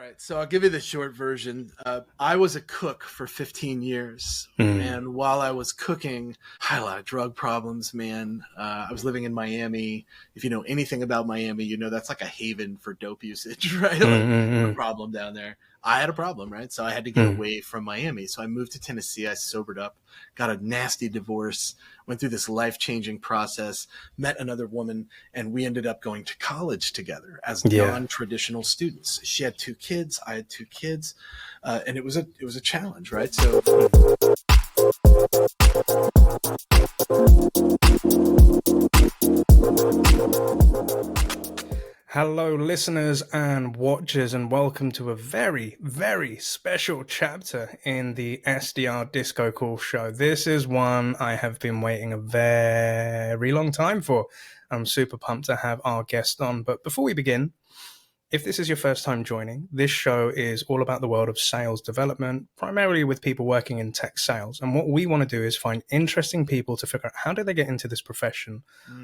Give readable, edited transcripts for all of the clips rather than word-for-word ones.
right, so I'll give you the short version. I was a cook for 15 years, and while I was cooking, I had a lot of drug problems, man. I was living in Miami. If you know anything about Miami, you know that's like a haven for dope usage, right? Like a problem down there. I had a problem, right? So I had to get away from Miami. So I moved to Tennessee. I sobered up, got a nasty divorce, went through this life-changing process, met another woman, and we ended up going to college together as non-traditional students. She had 2 kids, I had 2 kids, and it was a challenge, right? So hello, listeners and watchers, and welcome to a very, very special chapter in the SDR Disco Call show. This is one I have been waiting a very long time for. I'm super pumped to have our guest on. But before we begin, if this is your first time joining, this show is all about the world of sales development, primarily with people working in tech sales. And what we want to do is find interesting people to figure out how did they get into this profession,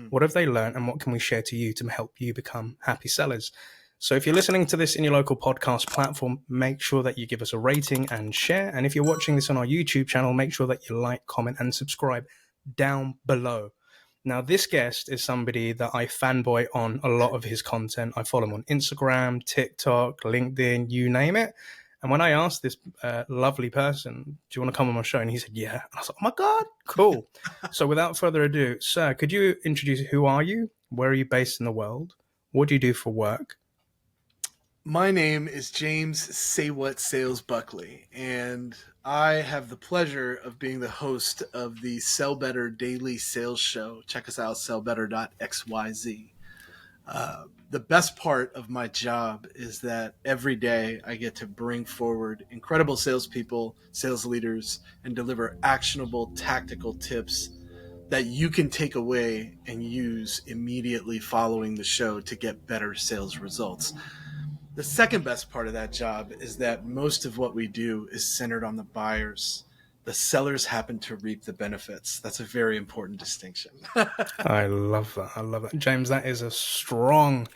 what have they learned, and what can we share to you to help you become happy sellers. So if you're listening to this in your local podcast platform, make sure that you give us a rating and share. And if you're watching this on our YouTube channel, make sure that you like, comment, and subscribe down below. Now, this guest is somebody that I fanboy on a lot of his content. I follow him on Instagram, TikTok, LinkedIn, you name it. And when I asked this lovely person, do you want to come on my show? And he said, yeah. And I was like, oh my God, cool. So without further ado, sir, could you introduce who are you? Where are you based in the world? What do you do for work? My name is James Saywhatsales Buckley, and I have the pleasure of being the host of the Sell Better Daily Sales Show. Check us out, sellbetter.xyz. The best part of my job is that every day I get to bring forward incredible salespeople, sales leaders, and deliver actionable tactical tips that you can take away and use immediately following the show to get better sales results. The second best part of that job is that most of what we do is centered on the buyers. The sellers happen to reap the benefits. That's a very important distinction. I love that. I love that. James, that is a strong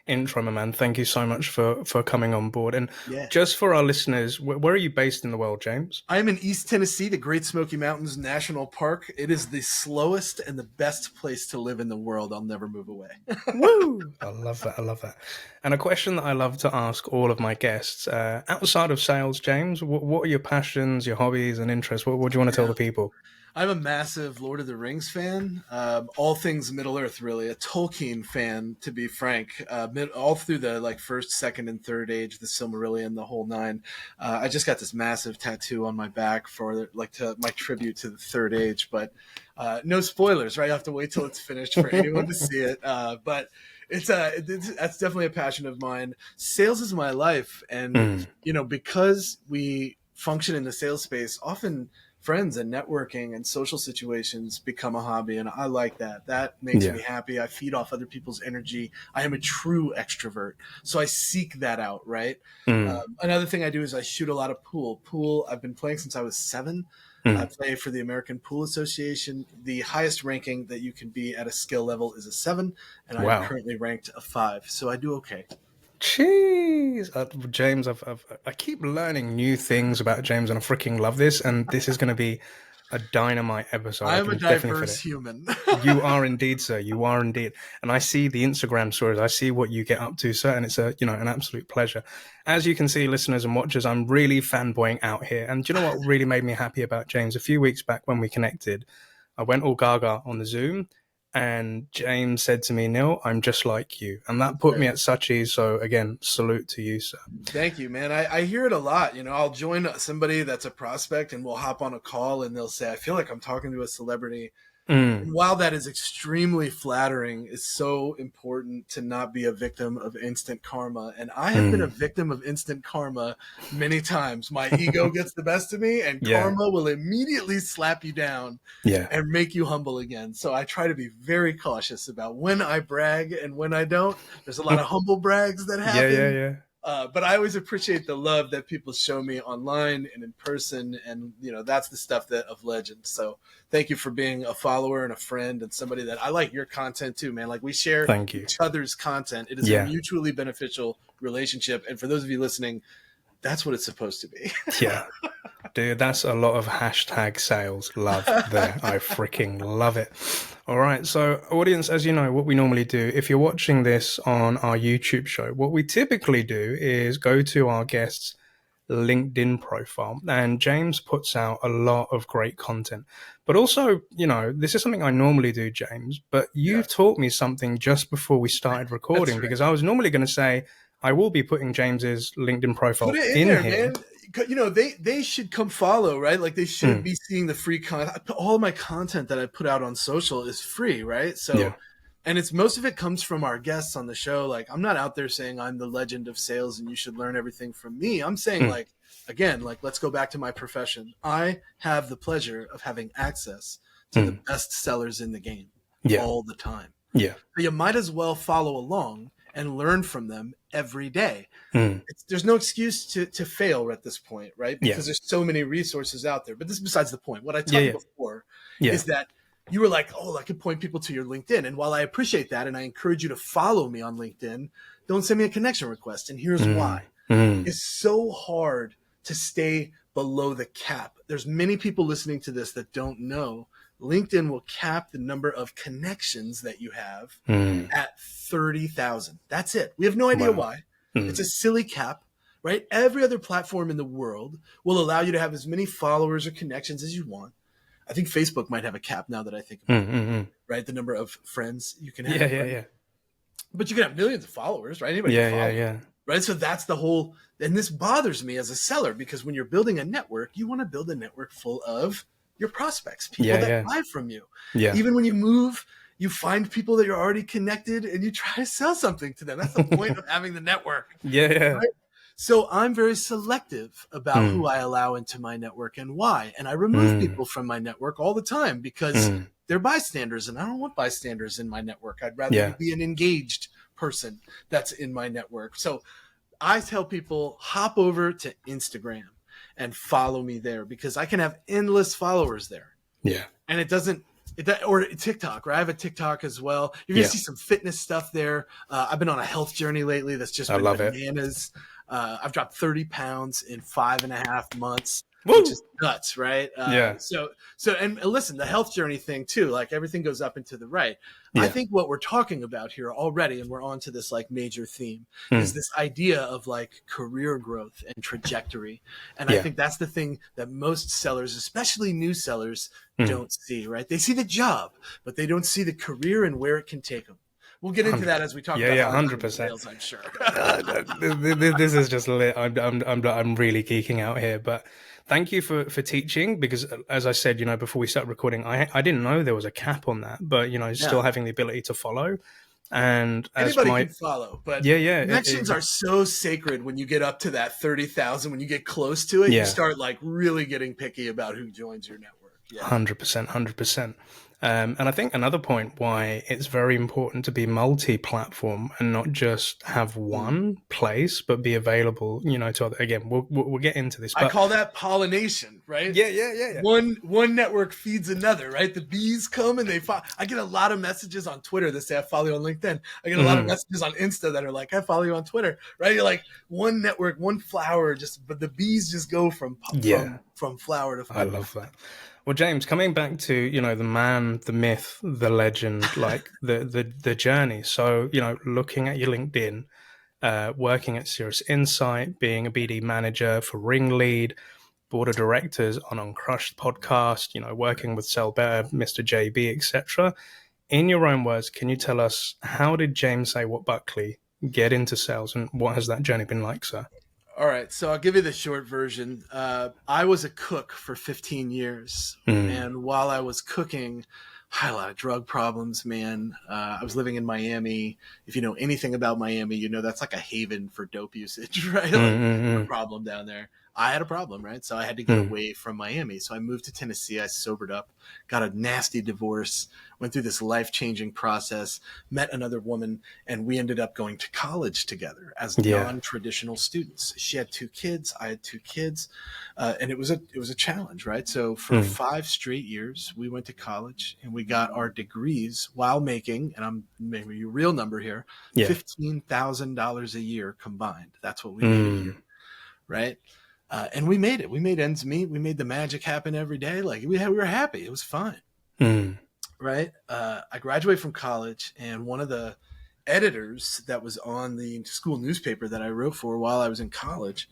intro, my man. Thank you so much for coming on board. And just for our listeners, where are you based in the world, James? I'm in East Tennessee, the Great Smoky Mountains National Park. It is the slowest and the best place to live in the world. I'll never move away. Woo! I love that. I love that. And a question that I love to ask all of my guests, outside of sales, James, what are your passions, your hobbies and interests? What do you want to tell the people? I'm a massive Lord of the Rings fan, all things Middle-earth, really, a Tolkien fan, to be frank, all through the first, second, and third age, the Silmarillion, the whole nine. I just got this massive tattoo on my back for my tribute to the third age, but no spoilers, right? You have to wait till it's finished for anyone to see it. But that's definitely a passion of mine. Sales is my life, and because we function in the sales space, often friends and networking and social situations become a hobby, and I like that. That makes me happy. I feed off other people's energy. I am a true extrovert, so I seek that out, right? Another thing I do is I shoot a lot of pool. I've been playing since I was 7. I play for the American Pool Association. The highest ranking that you can be at a skill level is a 7, and I'm currently ranked a 5, so I do okay. Jeez, James, I keep learning new things about James, and I freaking love this. And this is going to be a dynamite episode. I'm a diverse human. You are indeed, sir. You are indeed. And I see the Instagram stories. I see what you get up to, sir. And it's an absolute pleasure. As you can see, listeners and watchers, I'm really fanboying out here. And do you know what really made me happy about James? A few weeks back when we connected, I went all gaga on the Zoom. And James said to me, Neil, I'm just like you. And that put me at such ease. So again, salute to you, sir. Thank you, man. I hear it a lot. I'll join somebody that's a prospect and we'll hop on a call and they'll say, I feel like I'm talking to a celebrity. And while that is extremely flattering, it's so important to not be a victim of instant karma. And I have been a victim of instant karma many times. My ego gets the best of me, and karma will immediately slap you down and make you humble again. So I try to be very cautious about when I brag and when I don't. There's a lot of humble brags that happen. But I always appreciate the love that people show me online and in person. And, that's the stuff of legend. So thank you for being a follower and a friend and somebody that I like your content too, man. Like we share each other's content. It is a mutually beneficial relationship. And for those of you listening, that's what it's supposed to be. Yeah. Dude, that's a lot of hashtag sales love there. I freaking love it. All right. So, audience, as you know, what we normally do, if you're watching this on our YouTube show, what we typically do is go to our guests' LinkedIn profile. And James puts out a lot of great content. But also, this is something I normally do, James, but you've taught me something just before we started recording, right. because I was normally going to say, I will be putting James's LinkedIn profile Put it in there, here. Man. They should come follow, right? Like they should be seeing the free content. All of my content that I put out on social is free, right? So, and it's most of it comes from our guests on the show. Like I'm not out there saying I'm the legend of sales and you should learn everything from me. I'm saying again, let's go back to my profession. I have the pleasure of having access to the best sellers in the game all the time. Yeah. So you might as well follow along and learn from them every day. There's no excuse to fail at this point, right? Because there's so many resources out there. But this is besides the point. What I talked before is that you were like, oh, I could point people to your LinkedIn. And while I appreciate that and I encourage you to follow me on LinkedIn, don't send me a connection request. And here's why. It's so hard to stay below the cap. There's many people listening to this that don't know LinkedIn will cap the number of connections that you have at 30,000. That's it. We have no idea why. It's a silly cap, right? Every other platform in the world will allow you to have as many followers or connections as you want. I think Facebook might have a cap now that I think about it, right? The number of friends you can have. Yeah. But you can have millions of followers, right? Anybody can follow, right? So that's the whole, and this bothers me as a seller because when you're building a network, you want to build a network full of your prospects, people that buy from you. Even when you move, you find people that you're already connected and you try to sell something to them. That's the point of having the network. Right? So I'm very selective about who I allow into my network and why. And I remove people from my network all the time because they're bystanders and I don't want bystanders in my network. I'd rather be an engaged person that's in my network. So I tell people hop over to Instagram and follow me there because I can have endless followers there. Yeah. And it doesn't, or TikTok, right? I have a TikTok as well. You're going to see some fitness stuff there. I've been on a health journey lately that's just been bananas. I've dropped 30 pounds in 5.5 months, which is nuts, right? So, and listen, the health journey thing too, like everything goes up and to the right. I think what we're talking about here already, and we're on to this like major theme, is this idea of like career growth and trajectory. And I think that's the thing that most sellers, especially new sellers, don't see, right? They see the job, but they don't see the career and where it can take them. We'll get into that as we talk about 100% sales, I'm sure. This is just lit. I'm really geeking out here, but thank you for teaching because as I said, before we started recording, I didn't know there was a cap on that, but still having the ability to follow. And anybody can follow, but connections are so sacred when you get up to that 30,000, when you get close to it, you start like really getting picky about who joins your network. 100%. And I think another point why it's very important to be multi-platform and not just have one place, but be available, to other. Again, we'll get into this. But I call that pollination, right? Yeah. One network feeds another, right? The bees come and they follow. I get a lot of messages on Twitter that say I follow you on LinkedIn. I get a lot of messages on Insta that are like, I follow you on Twitter, right? You're like one network, one flower, but the bees just go from flower to flower. I love that. Well, James, coming back to, the man, the myth, the legend, like the journey. So, looking at your LinkedIn, working at Serious Insight, being a BD manager for Ringlead, board of directors on Uncrushed podcast, working with Sell Better, Mr. JB, etc. In your own words, can you tell us how did James Buckley get into sales and what has that journey been like, sir? All right, so I'll give you the short version. I was a cook for 15 years, and while I was cooking, I had a lot of drug problems, man. I was living in Miami. If you know anything about Miami, that's like a haven for dope usage, right? Like, no problem down there. I had a problem, right? So I had to get away from Miami. So I moved to Tennessee. I sobered up, got a nasty divorce, went through this life-changing process, met another woman, and we ended up going to college together as Yeah. non-traditional students. She had 2 kids, I had 2 kids, and it was a challenge, right? So for 5 straight years, we went to college and we got our degrees while making, and I'm making you a real number here, Yeah. $15,000 a year combined. That's what we made a year, right? And we made it. We made ends meet. We made the magic happen every day. Like we were happy. It was fine, right? I graduated from college, and one of the editors that was on the school newspaper that I wrote for while I was in college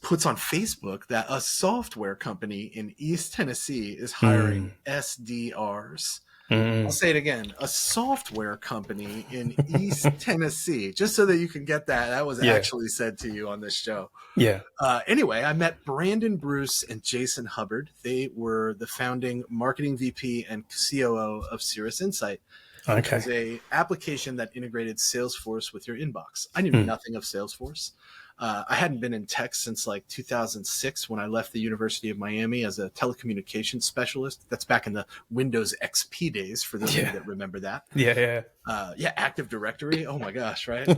puts on Facebook that a software company in East Tennessee is hiring SDRs. I'll say it again. A software company in East Tennessee, just so that you can get that. That was actually said to you on this show. Yeah. Anyway, I met Brandon Bruce and Jason Hubbard. They were the founding marketing VP and COO of Cirrus Insight, which was a application that integrated Salesforce with your inbox. I knew nothing of Salesforce. I hadn't been in tech since like 2006 when I left the University of Miami as a telecommunications specialist. That's back in the Windows XP days, for those of you that remember that. Yeah. Active Directory. Oh my gosh, right?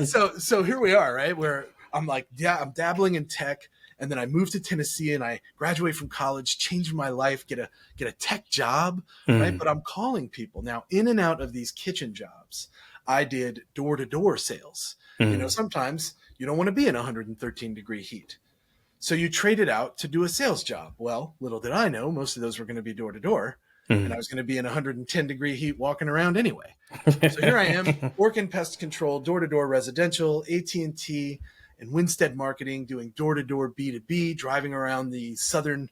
So here we are, right? Where I'm like, I'm dabbling in tech. And then I moved to Tennessee and I graduated from college, changed my life, get a tech job, right? But I'm calling people. Now, in and out of these kitchen jobs, I did door-to-door sales. Sometimes you don't want to be in 113-degree heat. So you trade it out to do a sales job. Well, little did I know, most of those were going to be door-to-door. And I was going to be in 110-degree heat walking around anyway. So here I am, working pest control, door-to-door residential, AT&T, and Winstead Marketing, doing door-to-door B2B, driving around the southern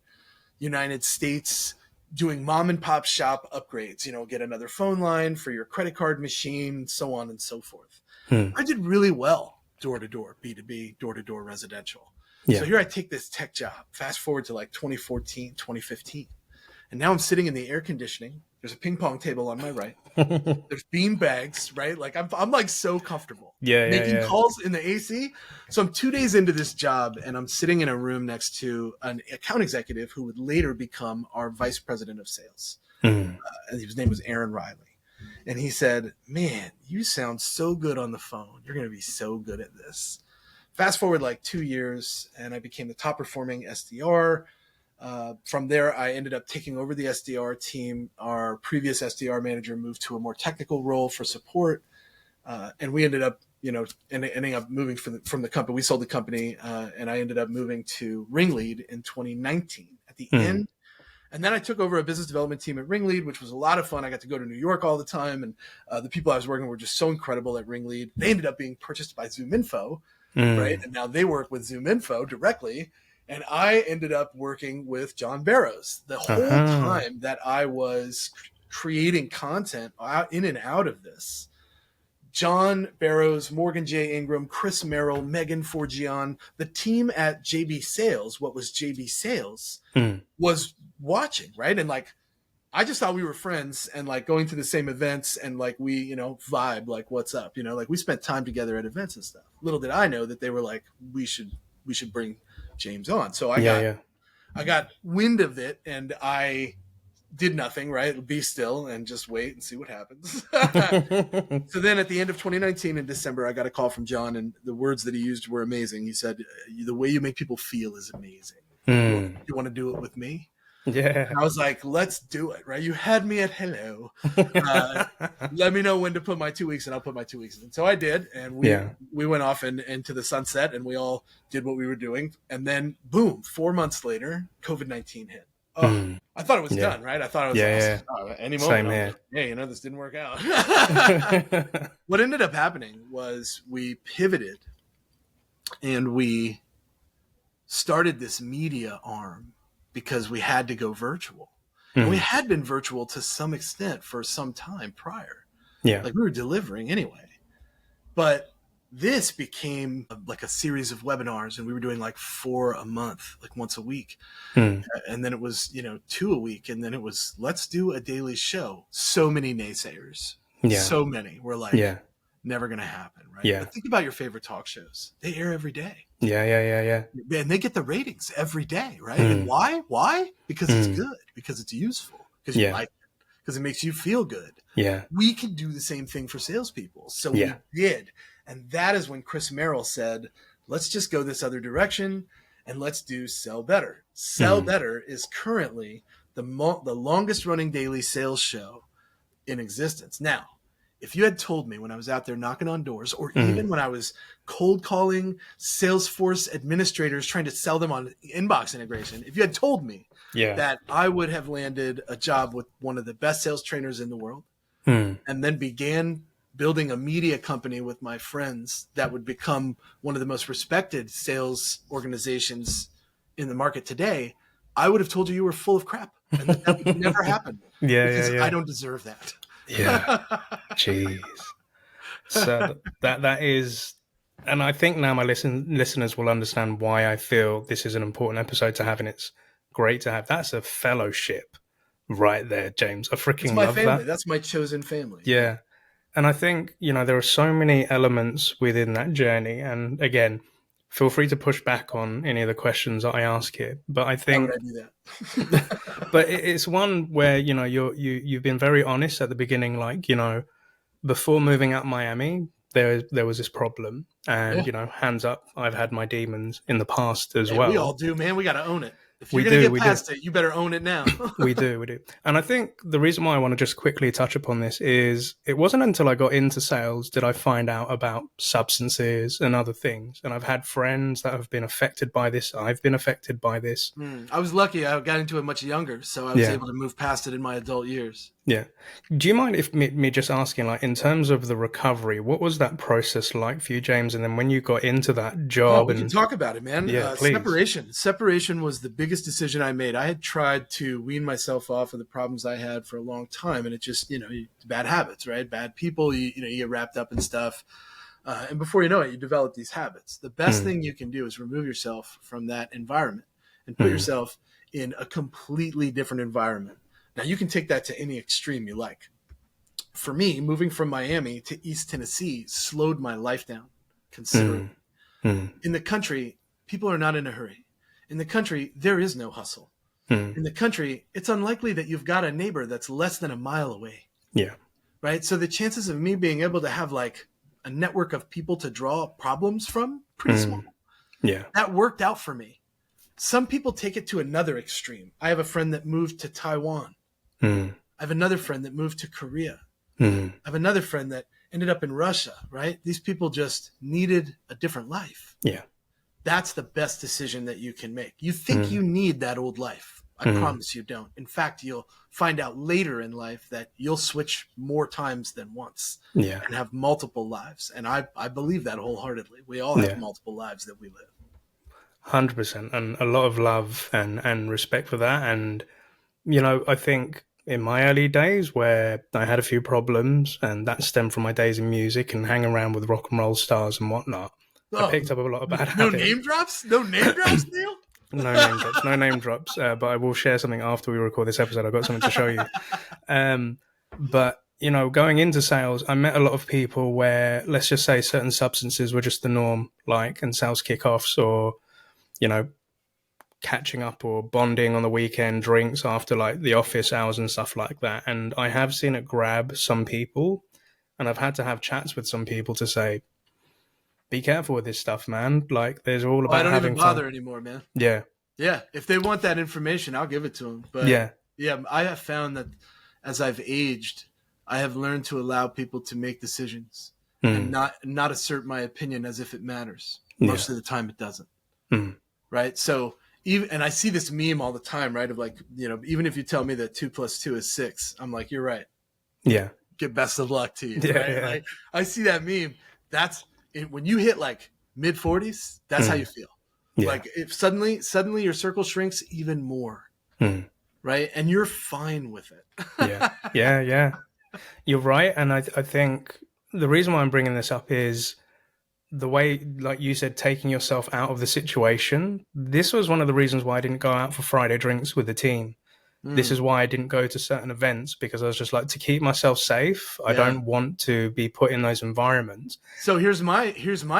United States, doing mom and pop shop upgrades, get another phone line for your credit card machine, so on and so forth. I did really well, door-to-door, B2B, door-to-door residential. So here I take this tech job, fast forward to like 2014, 2015. And now I'm sitting in the air conditioning. There's a ping pong table on my right. There's bean bags, right? Like I'm like so comfortable making calls in the AC. So I'm 2 days into this job and I'm sitting in a room next to an account executive who would later become our vice president of sales. And his name was Aaron Riley. And he said, man, you sound so good on the phone. You're going to be so good at this. Fast forward like 2 years and I became the top performing SDR. From there, I ended up taking over the SDR team. Our previous SDR manager moved to a more technical role for support. And we ended up, ending up moving from the company. We sold the company and I ended up moving to Ringlead in 2019 at the end. And then I took over a business development team at Ringlead, which was a lot of fun. I got to go to New York all the time. And the people I was working with were just so incredible at Ringlead. They ended up being purchased by ZoomInfo, right? And now they work with ZoomInfo directly. And I ended up working with John Barrows the whole time that I was creating content in and out of this. John Barrows, Morgan J. Ingram, Chris Merrill, Megan Forgion, the team at JB Sales, what was JB Sales, was watching, right? And like, I just thought we were friends and like going to the same events and like we, vibe, like what's up, like we spent time together at events and stuff. Little did I know that they were like, we should bring James on. So I got wind of it and I did nothing, right? Be still and just wait and see what happens. So then at the end of 2019 in December, I got a call from John and the words that he used were amazing. He said, the way you make people feel is amazing. You want to do it with me? Yeah. And I was like, let's do it, right? You had me at hello. Let me know when to put my 2 weeks and I'll put my 2 weeks in. So I did. And we went off into the sunset and we all did what we were doing. And then boom, 4 months later, COVID-19 hit. I thought it was done, right? I thought it was awesome. Any moment. Same here. Hey, this didn't work out. What ended up happening was we pivoted and we started this media arm because we had to go virtual. And we had been virtual to some extent for some time prior. Yeah. Like we were delivering anyway. But this became like a series of webinars and we were doing like 4 a month, like once a week. And then it was, 2 a week. And then it was, let's do a daily show. So many naysayers. Yeah. So many. We're like, never going to happen. Right. Yeah. But think about your favorite talk shows. They air every day. Yeah. And they get the ratings every day, right? And Mm. why? Because it's Mm. good, because it's useful, because you Yeah. like it, because it makes you feel good. Yeah. We can do the same thing for salespeople. So Yeah. we did. And that is when Chris Merrill said, let's just go this other direction and let's do Sell Better. Sell Mm. Better is currently the longest running daily sales show in existence. Now, if you had told me when I was out there knocking on doors, or Mm. even when I was cold calling Salesforce administrators trying to sell them on inbox integration, if you had told me Yeah. that I would have landed a job with one of the best sales trainers in the world, Mm. and then began building a media company with my friends that would become one of the most respected sales organizations in the market today, I would have told you were full of crap and that would never happen, because I Yeah. don't deserve that. Yeah. Jeez. So that is, and I think now my listeners will understand why I feel this is an important episode to have, and it's great to have. That's a fellowship right there, James. I It's freaking my love family. that. That's my chosen family. Yeah. And I think, there are so many elements within that journey. And again, feel free to push back on any of the questions that I ask here. But I Why would I think, do that? but it's one where, you've been very honest at the beginning, like, before moving out Miami, there was this problem. And, Yeah. hands up, I've had my demons in the past as Hey, we all well. do, man. We got to own it. If you're We going to do, get we do. past it, you better own it now. We do. And I think the reason why I want to just quickly touch upon this is it wasn't until I got into sales did I find out about substances and other things. And I've had friends that have been affected by this. I've been affected by this. I was lucky. I got into it much younger, so I was able to move past it in my adult years. Yeah. Do you mind if me just asking, like, in terms of the recovery, what was that process like for you, James? And then when you got into that Oh, job we can and talk about it, man. yeah, please. Separation was the biggest decision I made. I had tried to wean myself off of the problems I had for a long time, and it just, bad habits, right? Bad people, you get wrapped up in stuff. And before you know it, you develop these habits. The best thing you can do is remove yourself from that environment and put yourself in a completely different environment. Now, you can take that to any extreme you like. For me, moving from Miami to East Tennessee slowed my life down considerably. In the country, people are not in a hurry. In the country, there is no hustle. In the country, it's unlikely that you've got a neighbor that's less than a mile away. Yeah. Right? So the chances of me being able to have like a network of people to draw problems from, pretty small. Yeah. That worked out for me. Some people take it to another extreme. I have a friend that moved to Taiwan. I have another friend that moved to Korea. I have another friend that ended up in Russia, right? These people just needed a different life. Yeah. That's the best decision that you can make. You think you need that old life. I promise you don't. In fact, you'll find out later in life that you'll switch more times than once Yeah. and have multiple lives. And I believe that wholeheartedly. We all have multiple lives that we live. 100%. And a lot of love and respect for that. And, I think in my early days where I had a few problems, and that stemmed from my days in music and hanging around with rock and roll stars and whatnot, I picked up a lot of bad No habits. name drops? No name drops, Neil? No name drops. No name drops. But I will share something after we record this episode. I've got something to show you. But, going into sales, I met a lot of people where, let's just say, certain substances were just the norm, like in sales kickoffs or, catching up or bonding on the weekend, drinks after like the office hours and stuff like that. And I have seen it grab some people, and I've had to have chats with some people to say, be careful with this stuff, man. Like, there's all about I don't having even bother fun. anymore, man. Yeah. Yeah, if they want that information, I'll give it to them. But Yeah. I have found that as I've aged, I have learned to allow people to make decisions and not assert my opinion as if it matters. Most of the time, it doesn't. Right? So and I see this meme all the time, right? Of like, even if you tell me that 2 + 2 is 6, I'm like, you're right. Yeah. Get best of luck to you. Yeah, right? yeah. Like, I see that meme. That's when you hit like mid 40s. That's how you feel. Yeah. Like if suddenly your circle shrinks even more, right? And you're fine with it. Yeah. You're right. And I think the reason why I'm bringing this up is the way, like you said, taking yourself out of the situation. This was one of the reasons why I didn't go out for Friday drinks with the team. This is why I didn't go to certain events, because I was just like, to keep myself safe, I don't want to be put in those environments. So here's my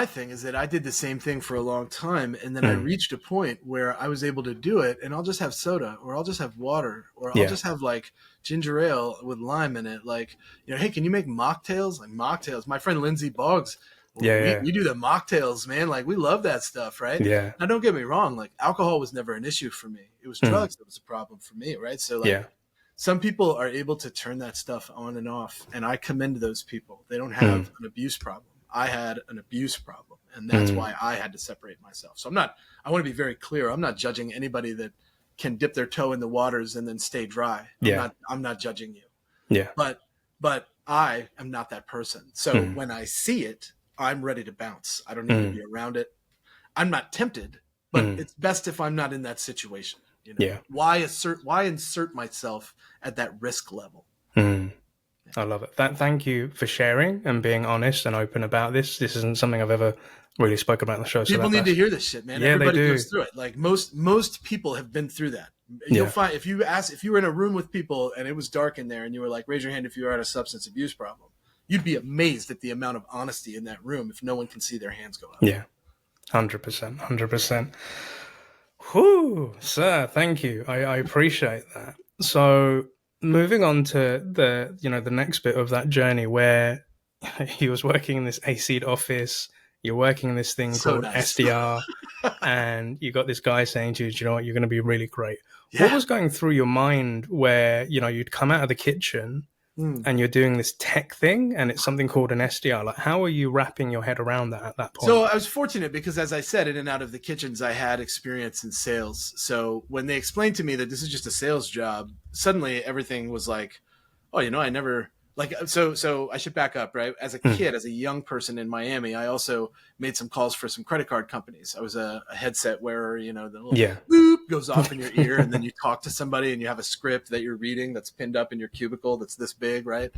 thing is that I did the same thing for a long time, and then I reached a point where I was able to do it, and I'll just have soda, or I'll just have water, or I'll just have like ginger ale with lime in it. Like, hey, can you make mocktails? Like mocktails. My friend Lindsay Boggs, we do the mocktails, man. Like, we love that stuff, right? Yeah. Now, don't get me wrong. Like, alcohol was never an issue for me. It was drugs that was a problem for me, right? So like, some people are able to turn that stuff on and off, and I commend those people. They don't have an abuse problem. I had an abuse problem, and that's why I had to separate myself. So I want to be very clear. I'm not judging anybody that can dip their toe in the waters and then stay dry. I'm not judging you. Yeah. But I am not that person. So when I see it, I'm ready to bounce. I don't need to be around it. I'm not tempted, but it's best if I'm not in that situation. Why insert myself at that risk level? I love it. Thank you for sharing and being honest and open about this. This isn't something I've ever really spoken about in the show. People need to hear this shit, man. Yeah, everybody they do. goes through it. Like most people have been through that. You'll find if you were in a room with people and it was dark in there and you were like, raise your hand if you had a substance abuse problem, you'd be amazed at the amount of honesty in that room if no one can see their hands go up. Yeah, 100%. Whew, sir, thank you. I appreciate that. So moving on to the next bit of that journey where he was working in this AC'd office, you're working in this thing called SDR, and you got this guy saying to you, do you know what, you're going to be really great. Yeah. What was going through your mind where, you'd come out of the kitchen and you're doing this tech thing and it's something called an SDR? Like, how are you wrapping your head around that at that point? So I was fortunate because, as I said, in and out of the kitchens, I had experience in sales. So when they explained to me that this is just a sales job, suddenly everything was like, oh, I never like, so I should back up, right? As a kid, as a young person in Miami, I also made some calls for some credit card companies. I was a headset wearer, the little boop goes off in your ear, and then you talk to somebody and you have a script that you're reading that's pinned up in your cubicle that's this big, right?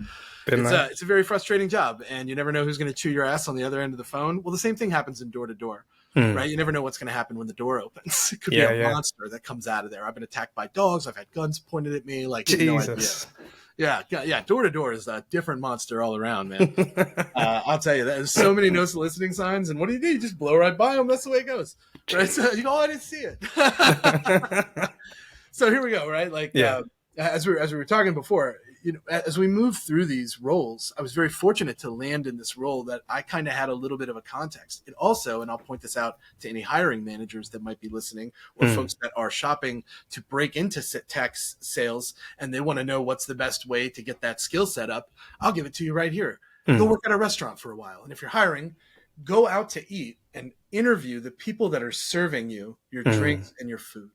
It's a very frustrating job, and you never know who's going to chew your ass on the other end of the phone. Well, the same thing happens in door to door. Right? You never know what's going to happen when the door opens. It could be a monster that comes out of there. I've been attacked by dogs. I've had guns pointed at me. Like, Jesus. No idea. Yeah. Door to door is a different monster all around, man. I'll tell you, there's so many no soliciting signs, and what do? You just blow right by them. That's the way it goes, right? So you go, I didn't see it. So here we go, right? Like, as we were talking before, as we move through these roles, I was very fortunate to land in this role that I kind of had a little bit of a context. It also, and I'll point this out to any hiring managers that might be listening, or folks that are shopping to break into tech sales and they want to know what's the best way to get that skill set up. I'll give it to you right here. Go work at a restaurant for a while. And if you're hiring, go out to eat and interview the people that are serving you your drinks and your food.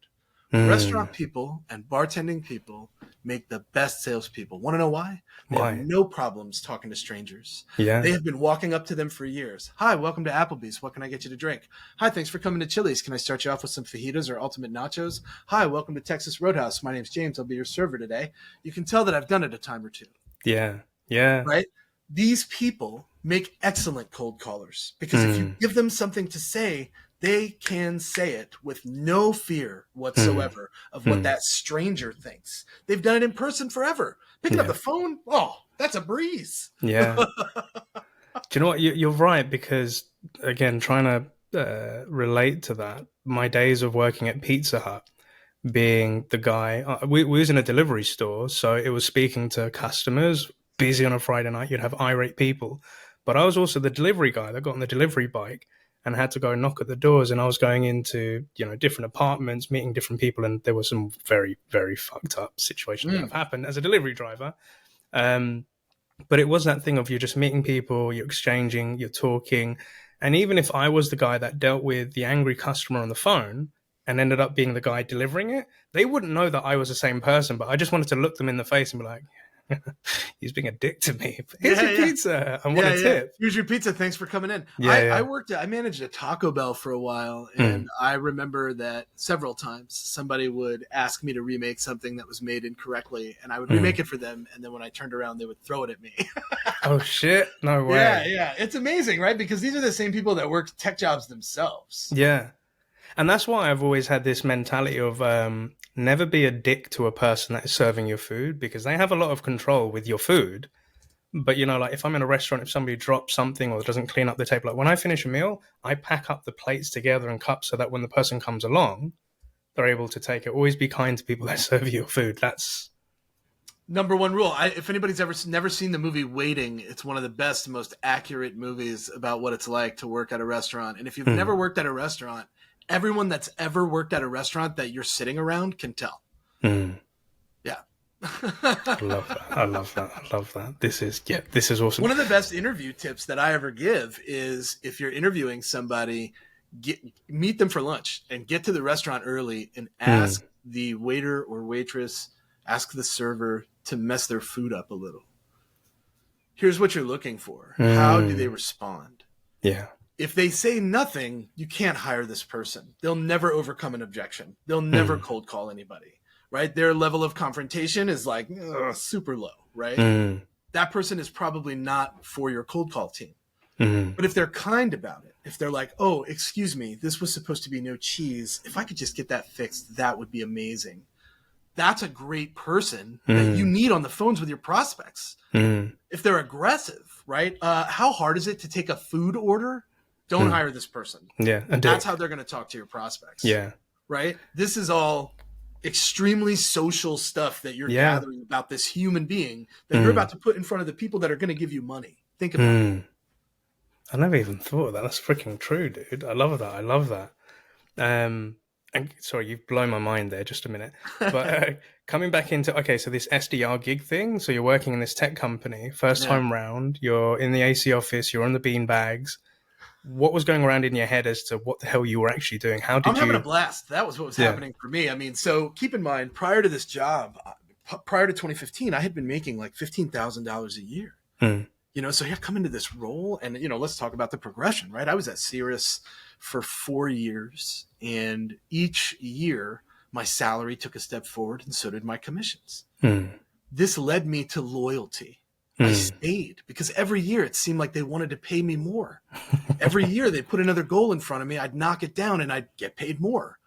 Restaurant people and bartending people make the best salespeople. Want to know why? They have no problems talking to strangers. Yeah. They have been walking up to them for years. Hi, welcome to Applebee's. What can I get you to drink? Hi, thanks for coming to Chili's. Can I start you off with some fajitas or ultimate nachos? Hi, welcome to Texas Roadhouse. My name's James. I'll be your server today. You can tell that I've done it a time or two. Yeah. Right? These people make excellent cold callers because if you give them something to say, they can say it with no fear whatsoever of what that stranger thinks. They've done it in person forever. Picking up the phone, that's a breeze. Yeah. Do you know what? You're right, because, again, trying to relate to that, my days of working at Pizza Hut, being the guy, we was in a delivery store, so it was speaking to customers, busy on a Friday night, you'd have irate people. But I was also the delivery guy that got on the delivery bike and had to go knock at the doors, and I was going into, different apartments, meeting different people, and there were some very, very fucked up situations that have happened as a delivery driver. But it was that thing of you're just meeting people, you're exchanging, you're talking. And even if I was the guy that dealt with the angry customer on the phone and ended up being the guy delivering it, they wouldn't know that I was the same person, but I just wanted to look them in the face and be like, he's being a dick to me. Here's your pizza. I want a tip. Here's your pizza. Thanks for coming in. I managed a Taco Bell for a while, and I remember that several times somebody would ask me to remake something that was made incorrectly, and I would remake it for them, and then when I turned around, they would throw it at me. Oh, shit. No way. Yeah. It's amazing, right? Because these are the same people that work tech jobs themselves. Yeah. And that's why I've always had this mentality of never be a dick to a person that is serving your food because they have a lot of control with your food. But like if I'm in a restaurant, if somebody drops something or doesn't clean up the table, like when I finish a meal, I pack up the plates together and cups so that when the person comes along, they're able to take it. Always be kind to people that serve you your food. That's Number one rule. If anybody's never seen the movie Waiting, it's one of the best, most accurate movies about what it's like to work at a restaurant. And if you've never worked at a restaurant, everyone that's ever worked at a restaurant that you're sitting around can tell. Yeah. I love that. I love that. I love that. This is awesome. One of the best interview tips that I ever give is if you're interviewing somebody, meet them for lunch and get to the restaurant early and ask the waiter or waitress, ask the server to mess their food up a little. Here's what you're looking for. How do they respond? Yeah. If they say nothing, you can't hire this person. They'll never overcome an objection. They'll never cold call anybody, right? Their level of confrontation is like super low, right? That person is probably not for your cold call team. But if they're kind about it, if they're like, oh, excuse me, this was supposed to be no cheese. If I could just get that fixed, that would be amazing. That's a great person that you need on the phones with your prospects. If they're aggressive, right? How hard is it to take a food order? Don't hire this person. Yeah. That's how they're going to talk to your prospects. Yeah. Right? This is all extremely social stuff that you're gathering about this human being that you're about to put in front of the people that are going to give you money. Think about it. I never even thought of that. That's freaking true, dude. I love that. I love that. And sorry, you've blown my mind there just a minute. But coming back into, okay, so this SDR gig thing. So you're working in this tech company, first time round, you're in the AC office, you're on the bean bags. What was going around in your head as to what the hell you were actually doing? How did I'm having a blast. That was what was happening for me. I mean, so keep in mind, prior to this job, prior to 2015, I had been making like $15,000 a year. So I come into this role and, let's talk about the progression, right? I was at Cirrus for 4 years, and each year my salary took a step forward and so did my commissions. This led me to loyalty. I stayed because every year it seemed like they wanted to pay me more. Every year they put another goal in front of me. I'd knock it down and I'd get paid more,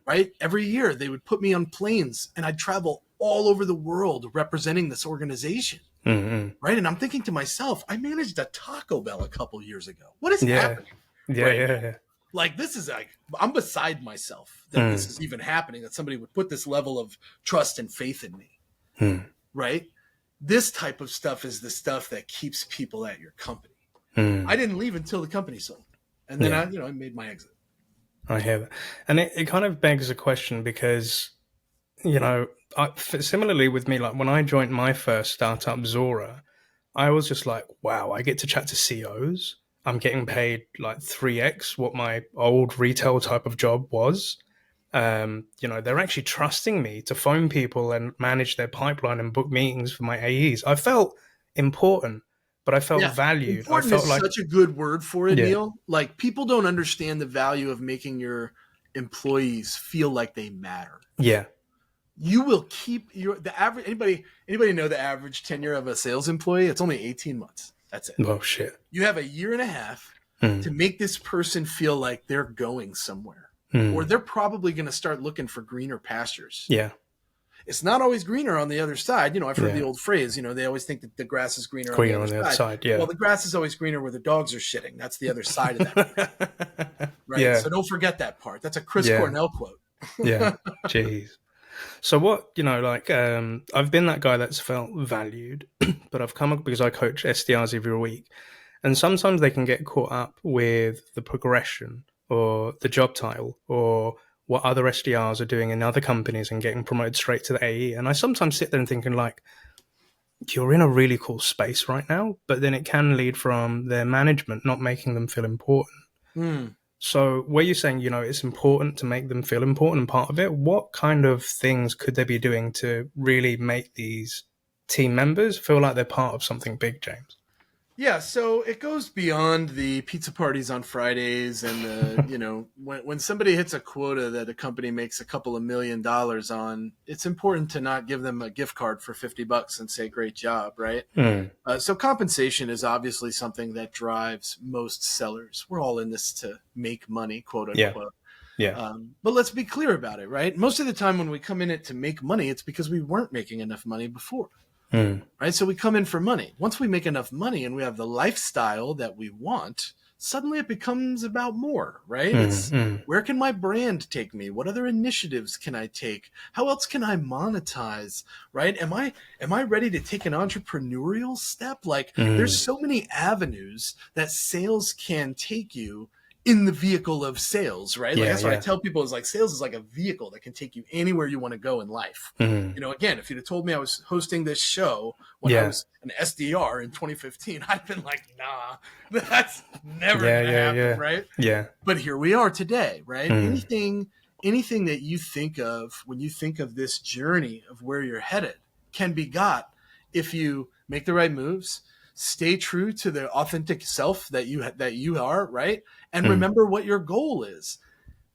right? Every year they would put me on planes and I'd travel all over the world representing this organization. Right. And I'm thinking to myself, I managed a Taco Bell a couple years ago. What is happening? Yeah. Like, this is like, I'm beside myself that this is even happening, that somebody would put this level of trust and faith in me. Right. This type of stuff is the stuff that keeps people at your company. I didn't leave until the company sold. And then I made my exit. I hear that. And it kind of begs a question because, similarly with me, like when I joined my first startup, Zora, I was just like, wow, I get to chat to CEOs. I'm getting paid like 3x what my old retail type of job was. They're actually trusting me to phone people and manage their pipeline and book meetings for my AEs. I felt important, but I felt valued. Important I felt is like such a good word for it, Neil. Like, people don't understand the value of making your employees feel like they matter. Yeah. You will keep the average. Anybody know the average tenure of a sales employee? It's only 18 months. That's it. Oh shit. You have a year and a half to make this person feel like they're going somewhere, or they're probably going to start looking for greener pastures. Yeah. It's not always greener on the other side. I've heard the old phrase, they always think that the grass is greener on the other side. Yeah. Well, the grass is always greener where the dogs are shitting. That's the other side of that. Right. Yeah. So don't forget that part. That's a Chris Cornell quote. Yeah. Jeez. So what, I've been that guy that's felt valued, but I've come up because I coach SDRs every week. And sometimes they can get caught up with the progression or the job title or what other SDRs are doing in other companies and getting promoted straight to the AE. And I sometimes sit there and thinking like, you're in a really cool space right now, but then it can lead from their management not making them feel important. So where you're saying, it's important to make them feel important and part of it, what kind of things could they be doing to really make these team members feel like they're part of something big, James? Yeah, so it goes beyond the pizza parties on Fridays and the, when somebody hits a quota that a company makes a couple of $1 million on, it's important to not give them a gift card for $50 and say, great job, right? So compensation is obviously something that drives most sellers. We're all in this to make money, quote unquote. Yeah. But let's be clear about it, right? Most of the time when we come in it to make money, it's because we weren't making enough money before, Mm. right? So we come in for money. Once we make enough money and we have the lifestyle that we want, suddenly it becomes about more, right? Mm. It's Mm. where can my brand take me? What other initiatives can I take? How else can I monetize, right? Am I ready to take an entrepreneurial step? Like there's Mm. so many avenues that sales can take you in the vehicle of sales, right? Like Yeah. that's what I Yeah. tell people is like sales is like a vehicle that can take you anywhere you want to go in life. Mm. You know, again, if you'd have told me I was hosting this show when I Yeah. was an SDR in 2015, I'd been like, nah, that's never Yeah. gonna Yeah. happen, Yeah. right? Yeah. But here we are today, right? Mm. Anything that you think of when you think of this journey of where you're headed can be got if you make the right moves, stay true to the authentic self that you are, right? And Mm. remember what your goal is.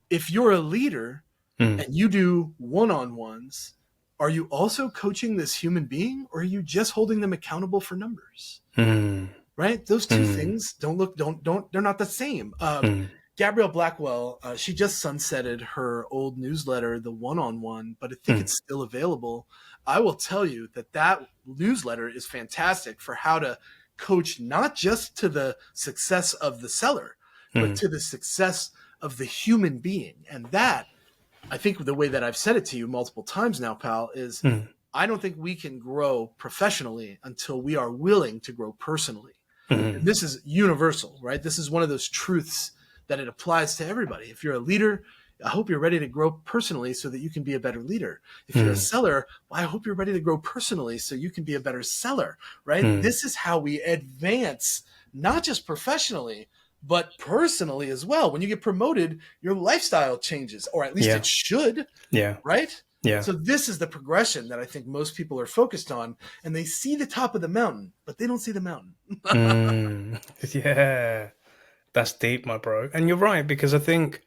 If you're a leader Mm. and you do one-on-ones, are you also coaching this human being or are you just holding them accountable for numbers? Mm. Right? Those two Mm. things they're not the same. Mm. Gabrielle Blackwell, she just sunsetted her old newsletter, The One-on-One, but I think Mm. it's still available. I will tell you that newsletter is fantastic for how to coach not just to the success of the seller, but Mm. to the success of the human being. And that, I think the way that I've said it to you multiple times now, pal, is Mm. I don't think we can grow professionally until we are willing to grow personally. And Mm. this is universal, right? This is one of those truths that it applies to everybody. If you're a leader, I hope you're ready to grow personally so that you can be a better leader. If you're a Mm. seller, well, I hope you're ready to grow personally so you can be a better seller, right? Mm. This is how we advance, not just professionally, but personally as well. When you get promoted, your lifestyle changes, or at least Yeah. it should, Yeah. right? Yeah. So this is the progression that I think most people are focused on, and they see the top of the mountain, but they don't see the mountain. Mm. Yeah. That's deep, my bro. And you're right, because I think,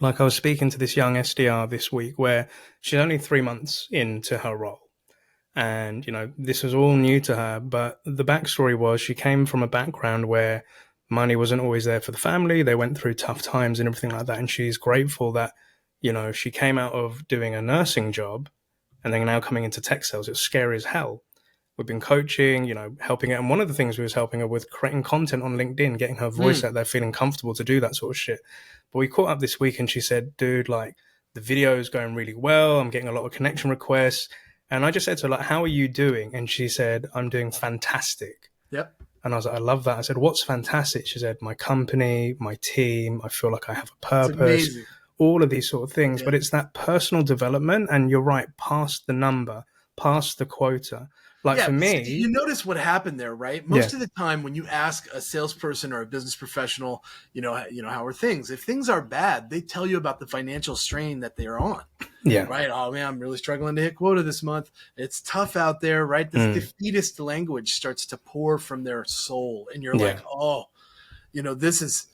like, I was speaking to this young SDR this week where she's only 3 months into her role. And, this was all new to her. But the backstory was she came from a background where money wasn't always there for the family. They went through tough times and everything like that. And she's grateful that, she came out of doing a nursing job and then now coming into tech sales. It's scary as hell. We've been coaching, helping her. And one of the things we was helping her with creating content on LinkedIn, getting her voice out there, feeling comfortable to do that sort of shit. But we caught up this week and she said, dude, like the video is going really well. I'm getting a lot of connection requests. And I just said to her, like, how are you doing? And she said, I'm doing fantastic. Yep. And I was like, I love that. I said, what's fantastic? She said, my company, my team, I feel like I have a It's purpose, amazing. all of these sort of things. Yeah. But it's that personal development. And you're right, past the number, past the quota. Like Yeah, for but me, you notice what happened there, right? Most of the time when you ask a salesperson or a business professional, how are things? If things are bad, they tell you about the financial strain that they're on. yeah, Right? Oh man, I'm really struggling to hit quota this month. It's tough out there, right? This defeatist language starts to pour from their soul, and you're like, oh, this is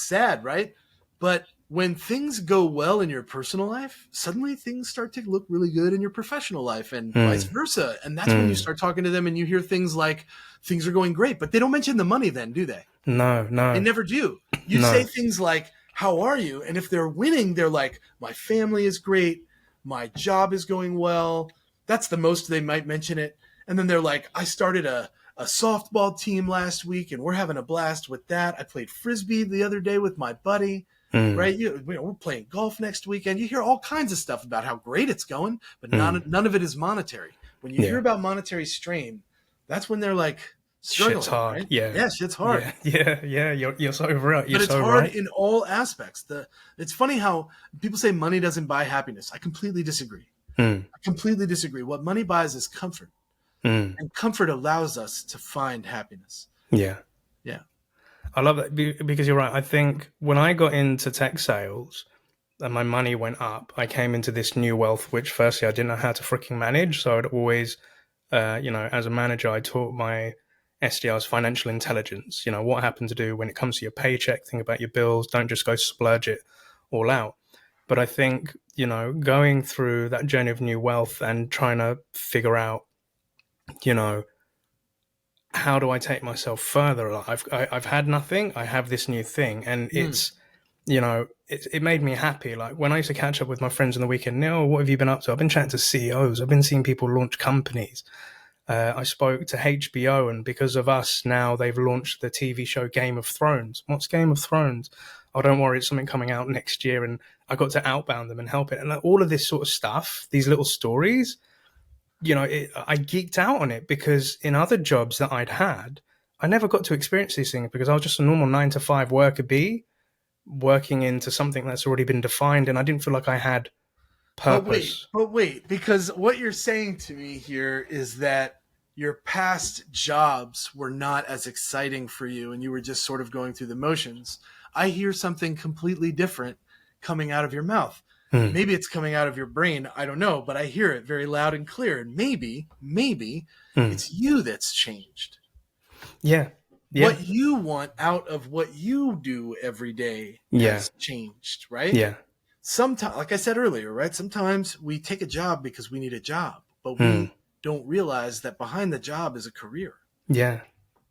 sad, right? But when things go well in your personal life, suddenly things start to look really good in your professional life and vice versa. And that's when you start talking to them and you hear things like things are going great, but they don't mention the money then, do they? No. They never do. You say things like, how are you? And if they're winning, they're like, my family is great. My job is going well. That's the most they might mention it. And then they're like, I started a softball team last week and we're having a blast with that. I played Frisbee the other day with my buddy. Right? We're playing golf next weekend. You hear all kinds of stuff about how great it's going, but none of it is monetary. When you hear about monetary strain, that's when they're like struggling. Shit's hard. Right? Yeah. Yeah, shit's hard. Yeah. You're so right. You're But it's so hard right. in all aspects. It's funny how people say money doesn't buy happiness. I completely disagree. I completely disagree. What money buys is comfort. And comfort allows us to find happiness. Yeah. Yeah. I love that because you're right. I think when I got into tech sales and my money went up, I came into this new wealth, which firstly I didn't know how to freaking manage. So I'd always, as a manager, I taught my SDRs financial intelligence. What happened to do when it comes to your paycheck, think about your bills, don't just go splurge it all out. But I think, going through that journey of new wealth and trying to figure out, how do I take myself further? I've had nothing. I have this new thing, and it made me happy. Like when I used to catch up with my friends on the weekend, Neil, what have you been up to? I've been chatting to CEOs. I've been seeing people launch companies. I spoke to HBO, and because of us, now they've launched the TV show Game of Thrones. What's Game of Thrones? Oh, don't worry, it's something coming out next year. And I got to outbound them and help it. And like, all of this sort of stuff, these little stories, I geeked out on it because in other jobs that I'd had, I never got to experience these things because I was just a normal 9 to 5 worker bee working into something that's already been defined. And I didn't feel like I had purpose. But wait, because what you're saying to me here is that your past jobs were not as exciting for you and you were just sort of going through the motions. I hear something completely different coming out of your mouth. Maybe it's coming out of your brain. I don't know, but I hear it very loud and clear. And maybe it's you that's changed. Yeah. What you want out of what you do every day has changed, right? Yeah. Sometimes, like I said earlier, right? Sometimes we take a job because we need a job, but we don't realize that behind the job is a career. Yeah.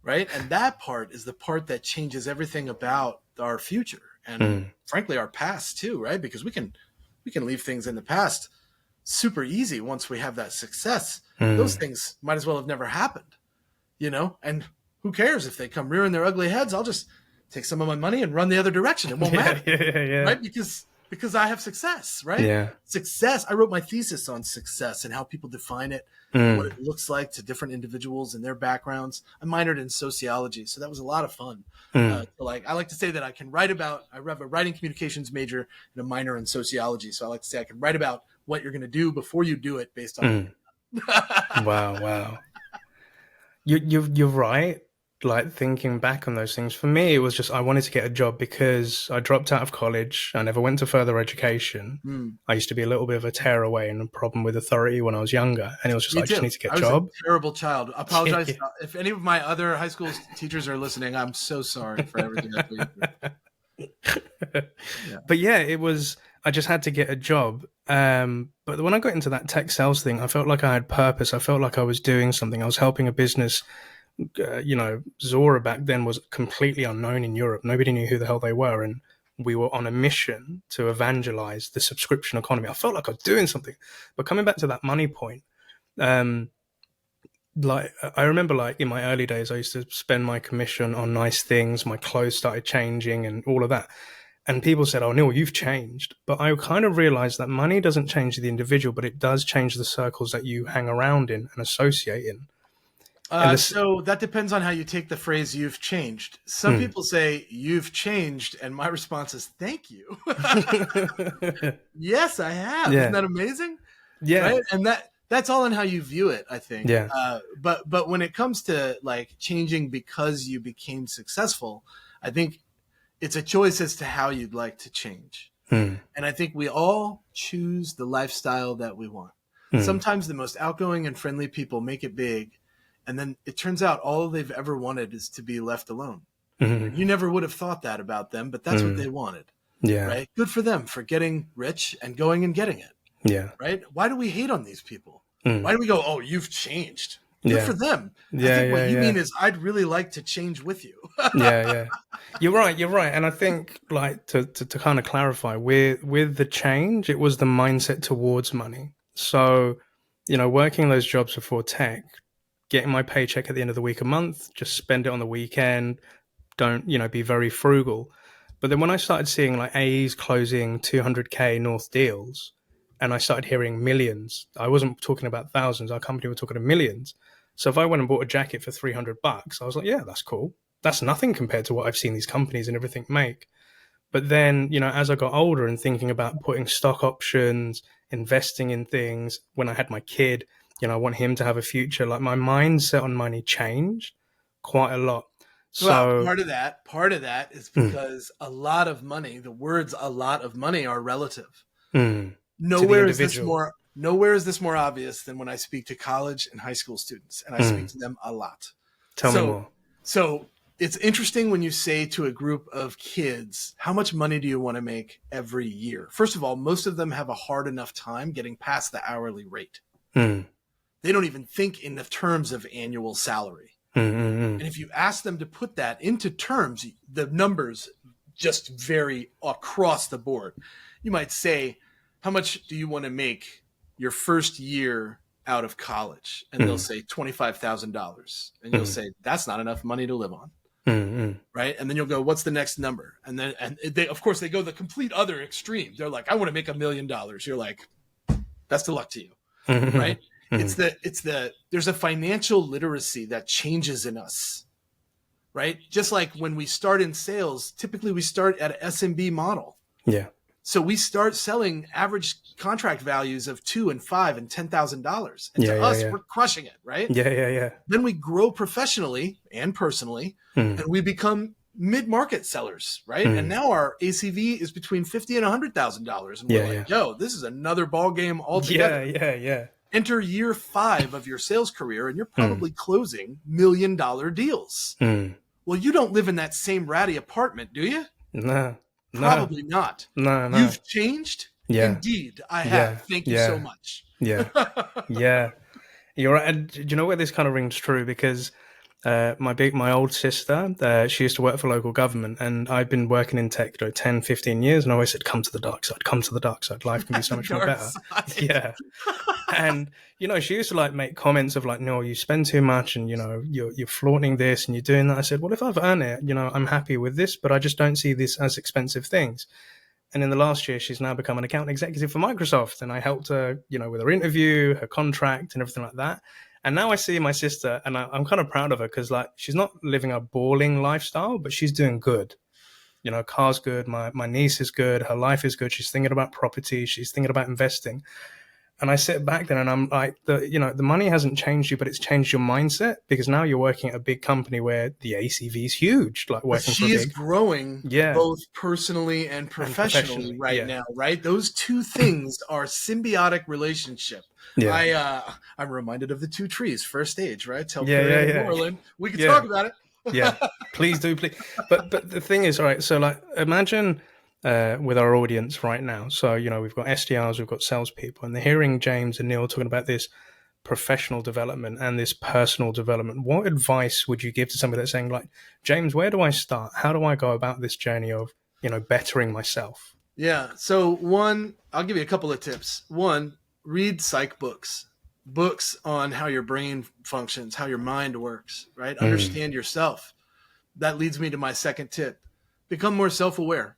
Right. And that part is the part that changes everything about our future and frankly, our past too, right? Because we can leave things in the past super easy once we have that success. Those things might as well have never happened, and who cares if they come rearing their ugly heads? I'll just take some of my money and run the other direction. It won't matter. Right. Because I have success, right? Yeah. Success. I wrote my thesis on success and how people define it, what it looks like to different individuals and their backgrounds. I minored in sociology, so that was a lot of fun. I like to say that I have a writing communications major and a minor in sociology. So I like to say I can write about what you're going to do before you do it based on. Wow. You're right. Like thinking back on those things, for me, it was just I wanted to get a job because I dropped out of college. I never went to further education. I used to be a little bit of a tearaway and a problem with authority when I was younger. And it was just I just need to get a job. A terrible child. I apologize. If any of my other high school teachers are listening, I'm so sorry for everything I did. But yeah, it was, I just had to get a job. But when I got into that tech sales thing, I felt like I had purpose. I felt like I was doing something. I was helping a business. Zora back then was completely unknown in Europe. Nobody knew who the hell they were. And we were on a mission to evangelize the subscription economy. I felt like I was doing something. But coming back to that money point, I remember in my early days, I used to spend my commission on nice things. My clothes started changing and all of that. And people said, "Oh, Neil, you've changed." But I kind of realized that money doesn't change the individual, but it does change the circles that you hang around in and associate in. So that depends on how you take the phrase "you've changed." Some people say "you've changed," and my response is "thank you." Yes, I have. Isn't that amazing? Yeah, right? And that's all in how you view it, I think. Yeah. But when it comes to like changing because you became successful, I think it's a choice as to how you'd like to change. And I think we all choose the lifestyle that we want. Sometimes the most outgoing and friendly people make it big. And then it turns out all they've ever wanted is to be left alone. You never would have thought that about them, but that's what they wanted. Yeah. Right. Good for them for getting rich and going and getting it. Yeah. Right. Why do we hate on these people? Why do we go, "Oh, you've changed"? Good for them. Yeah, I think what you mean is I'd really like to change with you. Yeah. You're right. And I think to kind of clarify with the change, it was the mindset towards money. So, working those jobs before tech, getting my paycheck at the end of the week a month, just spend it on the weekend, don't, be very frugal. But then when I started seeing AEs closing 200K North deals and I started hearing millions, I wasn't talking about thousands, our company were talking to millions. So if I went and bought a jacket for $300, I was like, yeah, that's cool. That's nothing compared to what I've seen these companies and everything make. But then, as I got older and thinking about putting stock options, investing in things, when I had my kid, I want him to have a future. My mindset on money changed quite a lot. So part of that is because a lot of money, the words "a lot of money" are relative. Nowhere is this more obvious than when I speak to college and high school students, and I speak to them a lot. Tell me more. So it's interesting when you say to a group of kids, "How much money do you want to make every year?" First of all, most of them have a hard enough time getting past the hourly rate. They don't even think in the terms of annual salary. And if you ask them to put that into terms, the numbers just vary across the board. You might say, how much do you want to make your first year out of college? And they'll say $25,000. And you'll say, that's not enough money to live on. Right. And then you'll go, what's the next number? And then, and they, of course, they go the complete other extreme. They're like, I want to make $1 million. You're like, best of luck to you. Right. There's a financial literacy that changes in us. Right. Just like when we start in sales, typically we start at an SMB model. Yeah. So we start selling average contract values of $2,000 and $5,000 and $10,000. And to us, we're crushing it, right? Yeah. Then we grow professionally and personally, and we become mid-market sellers, right? And now our ACV is between $50,000 and $100,000. And we're like, yo, this is another ball game altogether. Yeah. Enter year 5 of your sales career, and you're probably closing $1 million deals. Well, you don't live in that same ratty apartment, do you? No. Probably not. No. You've changed? Yeah. Indeed, I have. Thank you so much. Yeah. You're right. And do you know where this kind of rings true? Because my old sister, she used to work for local government, and I've been working in tech 10, 15 years, and I always said, come to the dark side, come to the dark side. Life can be so much more better. Yeah. And, she used to like make comments of like, no, you spend too much and, you're flaunting this and you're doing that. I said, well, if I've earned it, I'm happy with this, but I just don't see this as expensive things. And in the last year, she's now become an account executive for Microsoft. And I helped her, with her interview, her contract and everything like that. And now I see my sister and I'm kind of proud of her because like, she's not living a balling lifestyle, but she's doing good. Car's good. My niece is good. Her life is good. She's thinking about property. She's thinking about investing. And I sit back there and I'm like, the money hasn't changed you, but it's changed your mindset because now you're working at a big company where the ACV is huge. Like working for a big... She is growing both personally and professionally now, right? Those two things are symbiotic relationship. Yeah. I'm reminded of the 2 trees, first stage, right? Tell Perry and Moreland. We can talk about it. Yeah, please do, please. But the thing is, all right, so like imagine... with our audience right now. So, we've got SDRs, we've got salespeople, and they're hearing James and Neil talking about this professional development and this personal development. What advice would you give to somebody that's saying like, James, where do I start? How do I go about this journey of, bettering myself? Yeah. So one, I'll give you a couple of tips. One, read psych books on how your brain functions, how your mind works, right? Understand yourself. That leads me to my second tip. Become more self-aware.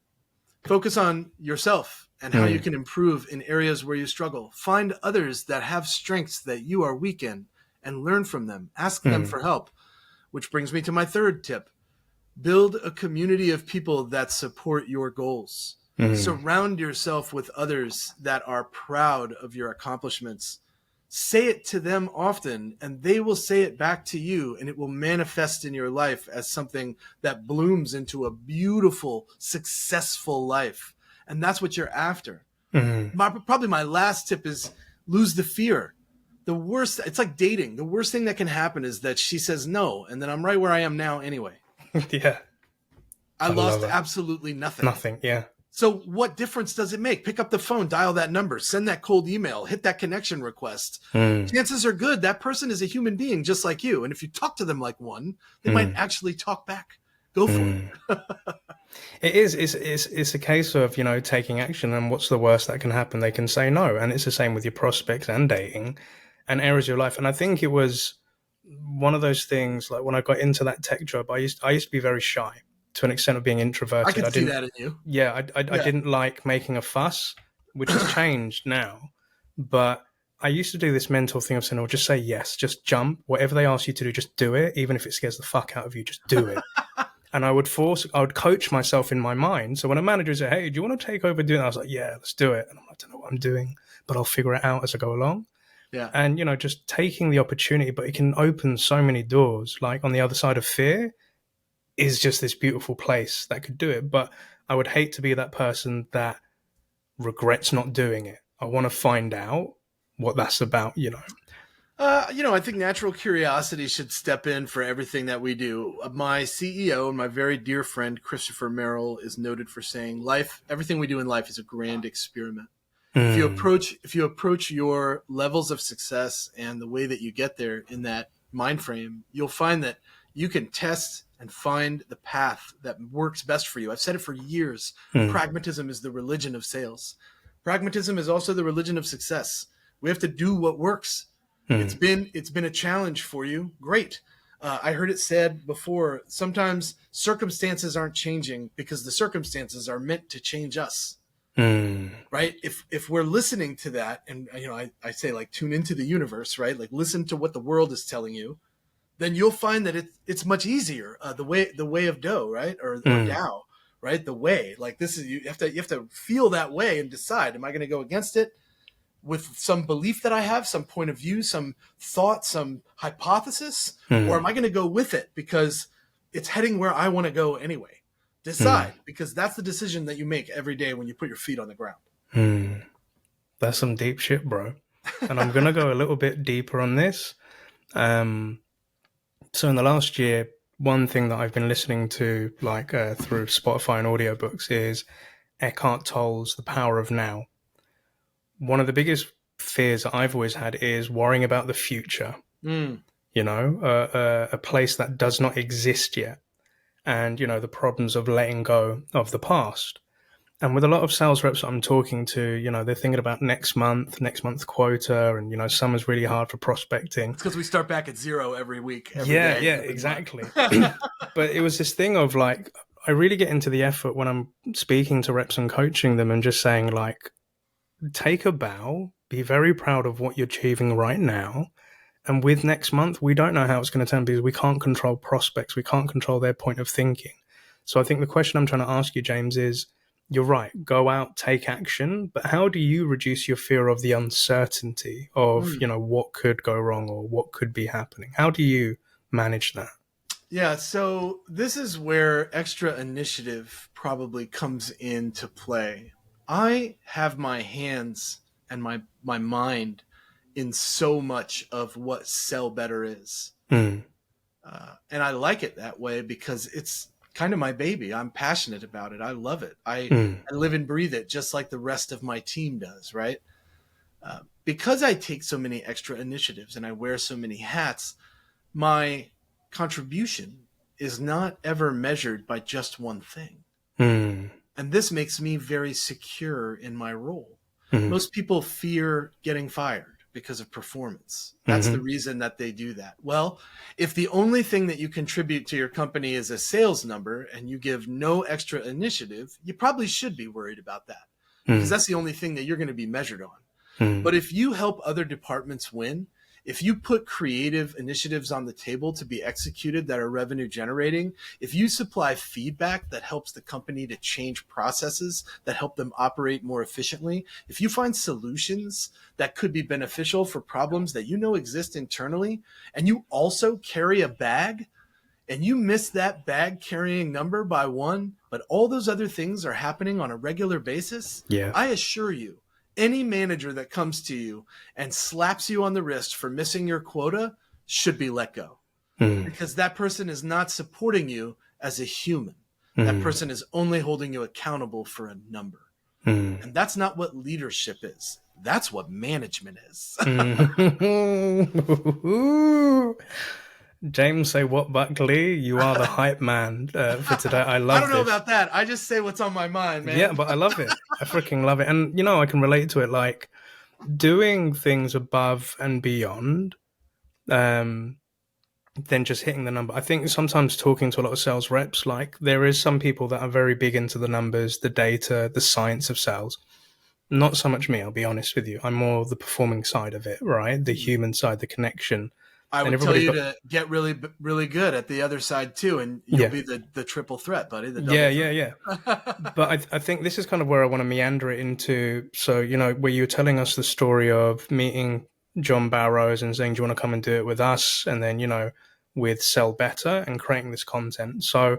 Focus on yourself and how you can improve in areas where you struggle. Find others that have strengths that you are weak in and learn from them. Ask them for help, which brings me to my third tip. Build a community of people that support your goals. Surround yourself with others that are proud of your accomplishments. Say it to them often, and they will say it back to you, and it will manifest in your life as something that blooms into a beautiful, successful life. And that's what you're after. Probably my last tip is lose the fear. The worst, it's like dating. The worst thing that can happen is that she says no, and then I'm right where I am now anyway. Yeah. I lost absolutely nothing. Nothing, yeah. So what difference does it make? Pick up the phone, dial that number, send that cold email, hit that connection request. Chances are good that person is a human being just like you. And if you talk to them like one, they might actually talk back. Go for it. It is. It's a case of, taking action. And what's the worst that can happen? They can say no. And it's the same with your prospects and dating and areas of your life. And I think it was one of those things, like when I got into that tech job, I used to be very shy. To an extent of being introverted. I can see that in you. Yeah, I didn't like making a fuss, which has changed now. But I used to do this mental thing of saying, oh, just say yes, just jump. Whatever they ask you to do, just do it. Even if it scares the fuck out of you, just do it. And I would coach myself in my mind. So when a manager said, hey, do you want to take over doing that? I was like, yeah, let's do it. And I'm like, I don't know what I'm doing, but I'll figure it out as I go along. Yeah. And, just taking the opportunity, but it can open so many doors. Like on the other side of fear, is just this beautiful place that could do it. But I would hate to be that person that regrets not doing it. I want to find out what that's about, I think natural curiosity should step in for everything that we do. My CEO and my very dear friend, Christopher Merrill, is noted for saying everything we do in life is a grand experiment. If you approach your levels of success and the way that you get there in that mind frame, you'll find that You can test and find the path that works best for you. I've said it for years. Pragmatism is the religion of sales. Pragmatism is also the religion of success. We have to do what works. It's been a challenge for you. Great. I heard it said before, sometimes circumstances aren't changing because the circumstances are meant to change us. Right? If we're listening to that, and I say, like, tune into the universe, right? Like, listen to what the world is telling you, then you'll find that it's much easier. The way of Doe, right? Or Tao, right? The way. Like, this is, you have to feel that way and decide, am I going to go against it with some belief that I have, some point of view, some thought, some hypothesis, or am I going to go with it because it's heading where I want to go anyway? Decide, because that's the decision that you make every day when you put your feet on the ground. That's some deep shit, bro. And I'm going to go a little bit deeper on this. So in the last year, one thing that I've been listening to, like through Spotify and audiobooks, is Eckhart Tolle's The Power of Now. One of the biggest fears that I've always had is worrying about the future, a place that does not exist yet. And, the problems of letting go of the past. And with a lot of sales reps that I'm talking to, they're thinking about next month quota, and, summer's really hard for prospecting. It's because we start back at zero every week. Every exactly. But it was this thing of, like, I really get into the effort when I'm speaking to reps and coaching them and just saying, like, take a bow, be very proud of what you're achieving right now. And with next month, we don't know how it's going to turn because we can't control prospects. We can't control their point of thinking. So I think the question I'm trying to ask you, James, is, you're right, go out, take action. But how do you reduce your fear of the uncertainty of, what could go wrong or what could be happening? How do you manage that? Yeah, so this is where extra initiative probably comes into play. I have my hands and my mind in so much of what Sell Better is. And I like it that way because it's kind of my baby. I'm passionate about it. I love it. I live and breathe it just like the rest of my team does, right? Because I take so many extra initiatives and I wear so many hats, my contribution is not ever measured by just one thing. And this makes me very secure in my role. Most people fear getting fired because of performance. That's the reason that they do that. Well, if the only thing that you contribute to your company is a sales number and you give no extra initiative, you probably should be worried about that because that's the only thing that you're going to be measured on. But if you help other departments win, if you put creative initiatives on the table to be executed that are revenue generating, if you supply feedback that helps the company to change processes that help them operate more efficiently, if you find solutions that could be beneficial for problems that exist internally, and you also carry a bag, and you miss that bag carrying number by one, but all those other things are happening on a regular basis, I assure you, any manager that comes to you and slaps you on the wrist for missing your quota should be let go because that person is not supporting you as a human. That person is only holding you accountable for a number. And that's not what leadership is. That's what management is. James, say what, Buckley? You are the hype man for today. I love I don't know about that. I just say what's on my mind, man. Yeah, but I love it. I freaking love it. And, I can relate to it. Like, doing things above and beyond than just hitting the number. I think sometimes talking to a lot of sales reps, like, there is some people that are very big into the numbers, the data, the science of sales. Not so much me, I'll be honest with you. I'm more the performing side of it, right? The human side, the connection. I would tell you to get really, really good at the other side too, and you'll be the triple threat, buddy. Yeah. But I think this is kind of where I want to meander it into. So, where you're telling us the story of meeting John Barrows and saying, do you want to come and do it with us? And then, with Sell Better and creating this content. So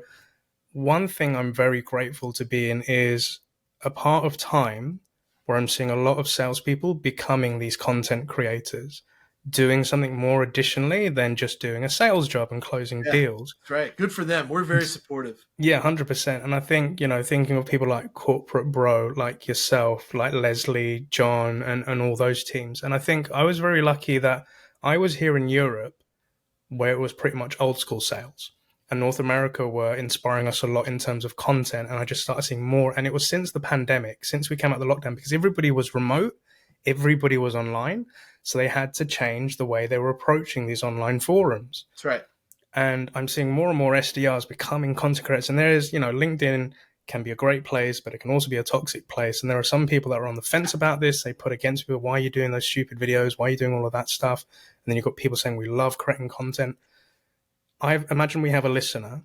one thing I'm very grateful to be in is a part of time where I'm seeing a lot of salespeople becoming these content creators, doing something more additionally than just doing a sales job and closing deals. That's right. Good for them. We're very supportive. Yeah, 100%. And I think, thinking of people like Corporate Bro, like yourself, like Leslie, John, and all those teams. And I think I was very lucky that I was here in Europe where it was pretty much old school sales. And North America were inspiring us a lot in terms of content. And I just started seeing more. And it was since the pandemic, since we came out of the lockdown, because everybody was remote, everybody was online. So they had to change the way they were approaching these online forums. That's right. And I'm seeing more and more SDRs becoming content creators. And there is, LinkedIn can be a great place, but it can also be a toxic place. And there are some people that are on the fence about this. They put against people, why are you doing those stupid videos? Why are you doing all of that stuff? And then you've got people saying, we love creating content. I imagine we have a listener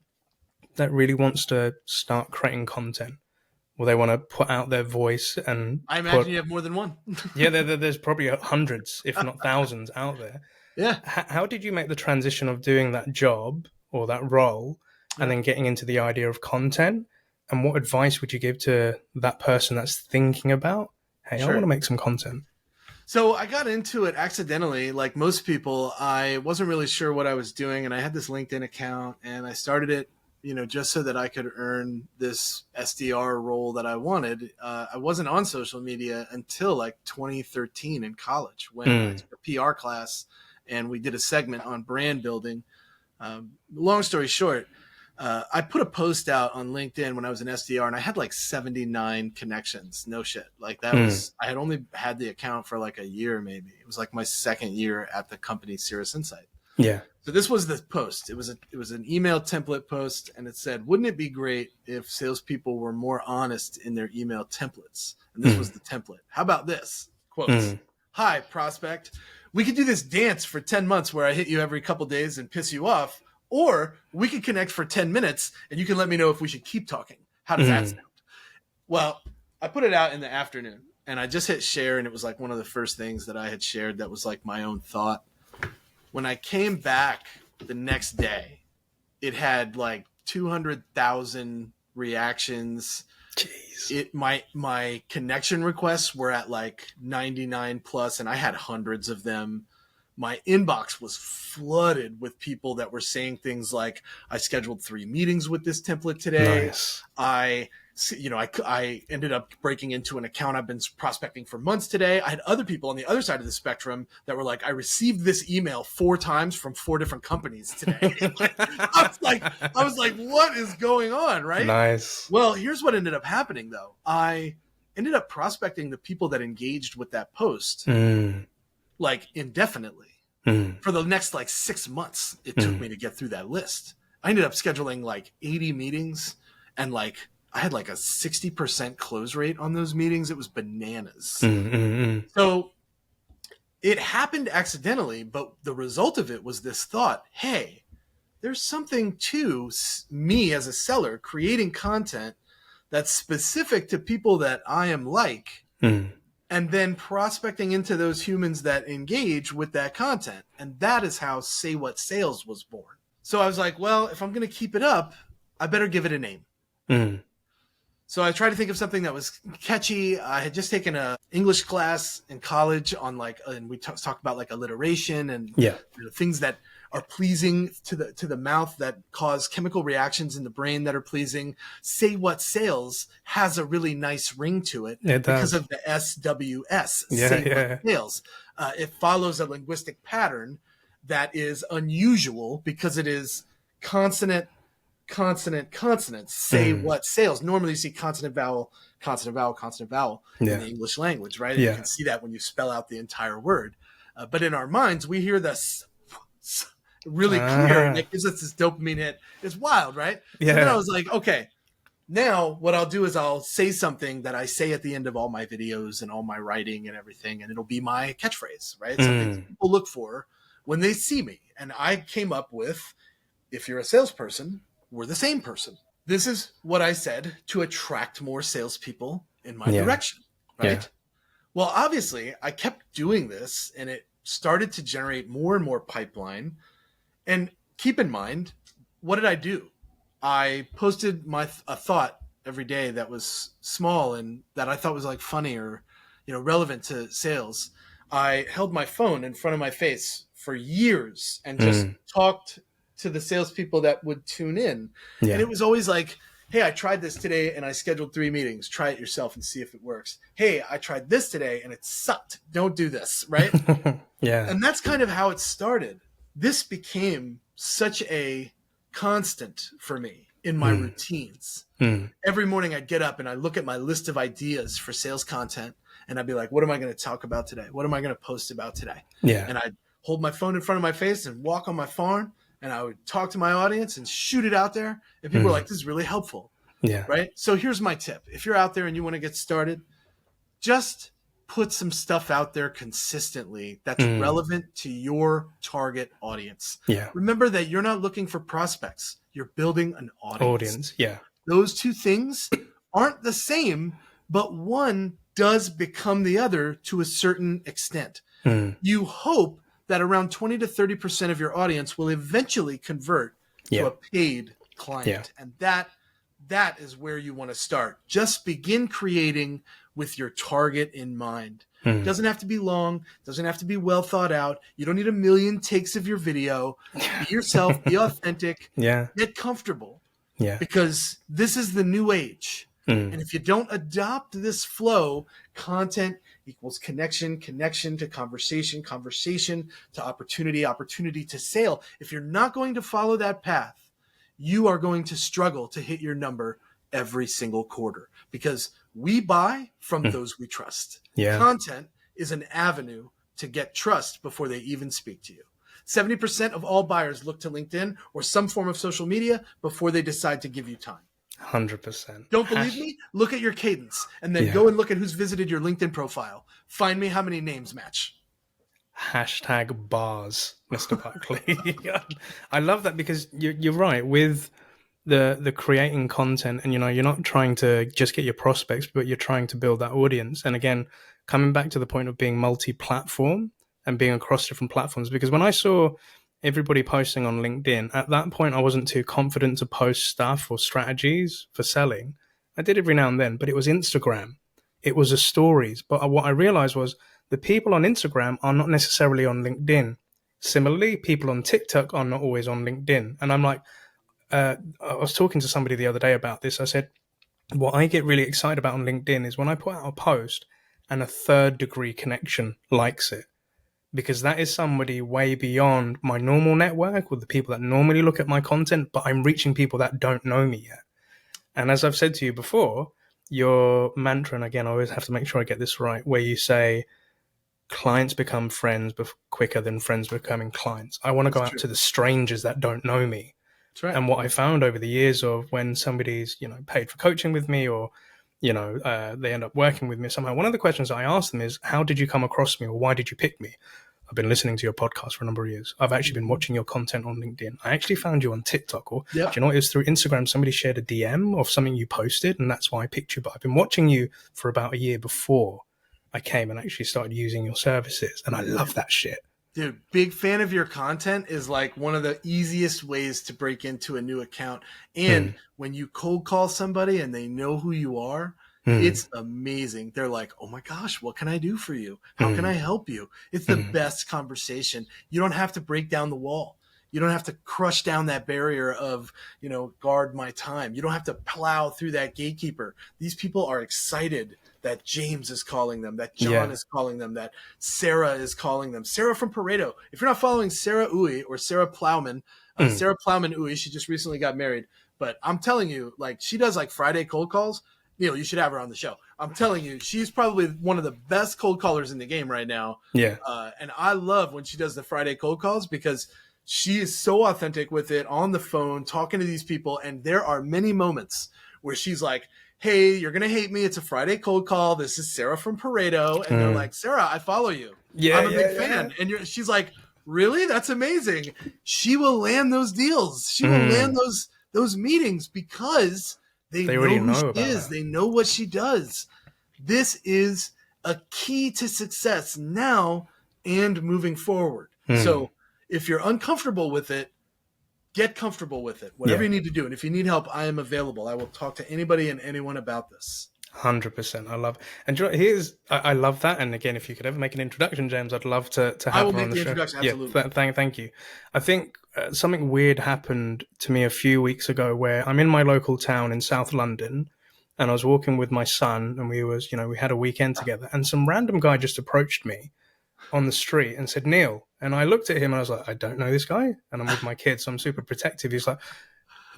that really wants to start creating content. Well, they want to put out their voice and I imagine you have more than one. Yeah, there's probably hundreds, if not thousands out there. Yeah. How did you make the transition of doing that job or that role and then getting into the idea of content? And what advice would you give to that person that's thinking about, hey, I want to make some content? So I got into it accidentally. Like most people, I wasn't really sure what I was doing. And I had this LinkedIn account and I started it, just so that I could earn this SDR role that I wanted. I wasn't on social media until like 2013 in college when I took a PR class and we did a segment on brand building. Long story short, I put a post out on LinkedIn when I was an SDR and I had like 79 connections. No shit. Like that was, I had only had the account for like a year, maybe. It was like my second year at the company Cirrus Insight. Yeah. So this was the post. It was an email template post, and it said, "Wouldn't it be great if salespeople were more honest in their email templates?" And this was the template. How about this? Quotes. "Hi, prospect. We could do this dance for 10 months where I hit you every couple days and piss you off, or we could connect for 10 minutes and you can let me know if we should keep talking. How does that sound?" Well, I put it out in the afternoon, and I just hit share, and it was like one of the first things that I had shared that was like my own thought. When I came back the next day, it had like 200,000 reactions. Jeez. My connection requests were at like 99 plus, and I had hundreds of them. My inbox was flooded with people that were saying things like, "I scheduled 3 meetings with this template today. Nice. I ended up breaking into an account I've been prospecting for months today." I had other people on the other side of the spectrum that were like, "I received this email 4 times from 4 different companies today." I was like, what is going on? Right. Nice. Well, here's what ended up happening though. I ended up prospecting the people that engaged with that post like indefinitely for the next like 6 months. It took me to get through that list. I ended up scheduling like 80 meetings. And like, I had like a 60% close rate on those meetings. It was bananas. So it happened accidentally, but the result of it was this thought, hey, there's something to me as a seller creating content that's specific to people that I am like, and then prospecting into those humans that engage with that content. And that is how Saywhatsales was born. So I was like, well, if I'm going to keep it up, I better give it a name. So I tried to think of something that was catchy. I had just taken a English class in college on like, and we talked about like alliteration and things that are pleasing to the mouth that cause chemical reactions in the brain that are pleasing. Saywhatsales has a really nice ring to it because of the SWS. Saywhatsales. It follows a linguistic pattern that is unusual because it is consonant, Saywhatsales. Normally you see consonant, vowel in the English language, right? And you can see that when you spell out the entire word. But in our minds, we hear this really clear, and it gives us this dopamine hit. It's wild, right? So then I was like, okay, now what I'll do is I'll say something that I say at the end of all my videos and all my writing and everything, and it'll be my catchphrase, right? Something people look for when they see me. And I came up with, if you're a salesperson, we're the same person. This is what I said to attract more salespeople in my direction, right? Well, obviously, I kept doing this, and it started to generate more and more pipeline. And keep in mind, what did I do? I posted a thought every day that was small and that I thought was like funny or relevant to sales. I held my phone in front of my face for years and just talked to the salespeople that would tune in. And it was always like, hey, I tried this today and I scheduled 3 meetings. Try it yourself and see if it works. Hey, I tried this today and it sucked. Don't do this, right? And that's kind of how it started. this became such a constant for me in my routines. Every morning I'd get up and I look at my list of ideas for sales content and I'd be like, what am I going to talk about today? What am I going to post about today? Yeah. And I'd hold my phone in front of my face and walk on my farm and I would talk to my audience and shoot it out there. And people were like, this is really helpful. Yeah. Right. So here's my tip. If you're out there and you want to get started, just put some stuff out there consistently that's relevant to your target audience. Yeah. Remember that you're not looking for prospects. You're building an audience. Yeah. Those two things aren't the same, but one does become the other to a certain extent. You hope that around 20 to 30% of your audience will eventually convert to a paid client. And that is where you want to start. Just begin creating with your target in mind. It doesn't have to be long, doesn't have to be well thought out. You don't need a million takes of your video. Be yourself, be authentic, get comfortable. Because this is the new age. And if you don't adopt this flow, content equals connection, connection to conversation, conversation to opportunity, opportunity to sale. If you're not going to follow that path, you are going to struggle to hit your number every single quarter because we buy from those we trust. Content is an avenue to get trust before they even speak to you. 70% of all buyers look to LinkedIn or some form of social media before they decide to give you time. 100%. Don't believe me? Look at your cadence and then go and look at who's visited your LinkedIn profile. Find me how many names match. #bars, Mr. Buckley. I love that because you're right with the creating content, and you're not trying to just get your prospects, but you're trying to build that audience. And again, coming back to the point of being multi-platform and being across different platforms, because when I saw everybody posting on LinkedIn, at that point I wasn't too confident to post stuff or strategies for selling. I did every now and then, but it was Instagram, it was the stories. But what I realized was the people on Instagram are not necessarily on LinkedIn. Similarly, people on TikTok are not always on LinkedIn. And I'm like, I was talking to somebody the other day about this. I said, what I get really excited about on LinkedIn is when I put out a post and a third degree connection likes it, because that is somebody way beyond my normal network with the people that normally look at my content, but I'm reaching people that don't know me yet. And as I've said to you before, your mantra, and again, I always have to make sure I get this right, where you say clients become friends quicker than friends becoming clients. I want to go out to the strangers that don't know me. That's right. And what I found over the years of when somebody's, paid for coaching with me or, they end up working with me somehow, one of the questions I ask them is, how did you come across me or why did you pick me? I've been listening to your podcast for a number of years. I've actually been watching your content on LinkedIn. I actually found you on TikTok. Or do you know what? It was through Instagram. Somebody shared a DM of something you posted, and that's why I picked you. But I've been watching you for about a year before I came and actually started using your services. And I love that shit. Dude, big fan of your content is like one of the easiest ways to break into a new account. And when you cold call somebody and they know who you are, it's amazing. They're like, oh my gosh, what can I do for you? How can I help you? It's the best conversation. You don't have to break down the wall. You don't have to crush down that barrier of, guard my time. You don't have to plow through that gatekeeper. These people are excited that James is calling them, that John is calling them, that Sarah is calling them. Sarah from Pareto. If you're not following Sarah Uy or Sarah Plowman, Sarah Plowman Uy, she just recently got married. But I'm telling you, she does Friday cold calls. Neil, you should have her on the show. I'm telling you, she's probably one of the best cold callers in the game right now. Yeah. And I love when she does the Friday cold calls because she is so authentic with it on the phone, talking to these people. And there are many moments where she's like, hey, you're going to hate me. It's a Friday cold call. This is Sarah from Pareto. And they're like, Sarah, I follow you. I'm a big fan. And she's like, really? That's amazing. She will land those deals. She will land those meetings because they know who she is. They know what she does. This is a key to success now and moving forward. So if you're uncomfortable with it, get comfortable with it. Whatever you need to do. And if you need help, I am available. I will talk to anybody and anyone about this. 100%. I love, and I love that. And again, if you could ever make an introduction, James, I'd love to have I will her make on the the show. introduction. Absolutely. Thank you. I think something weird happened to me a few weeks ago where I'm in my local town in South London and I was walking with my son and we had a weekend together and some random guy just approached me on the street and said, Neil. And I looked at him and I was like, I don't know this guy. And I'm with my kids, so I'm super protective. He's like,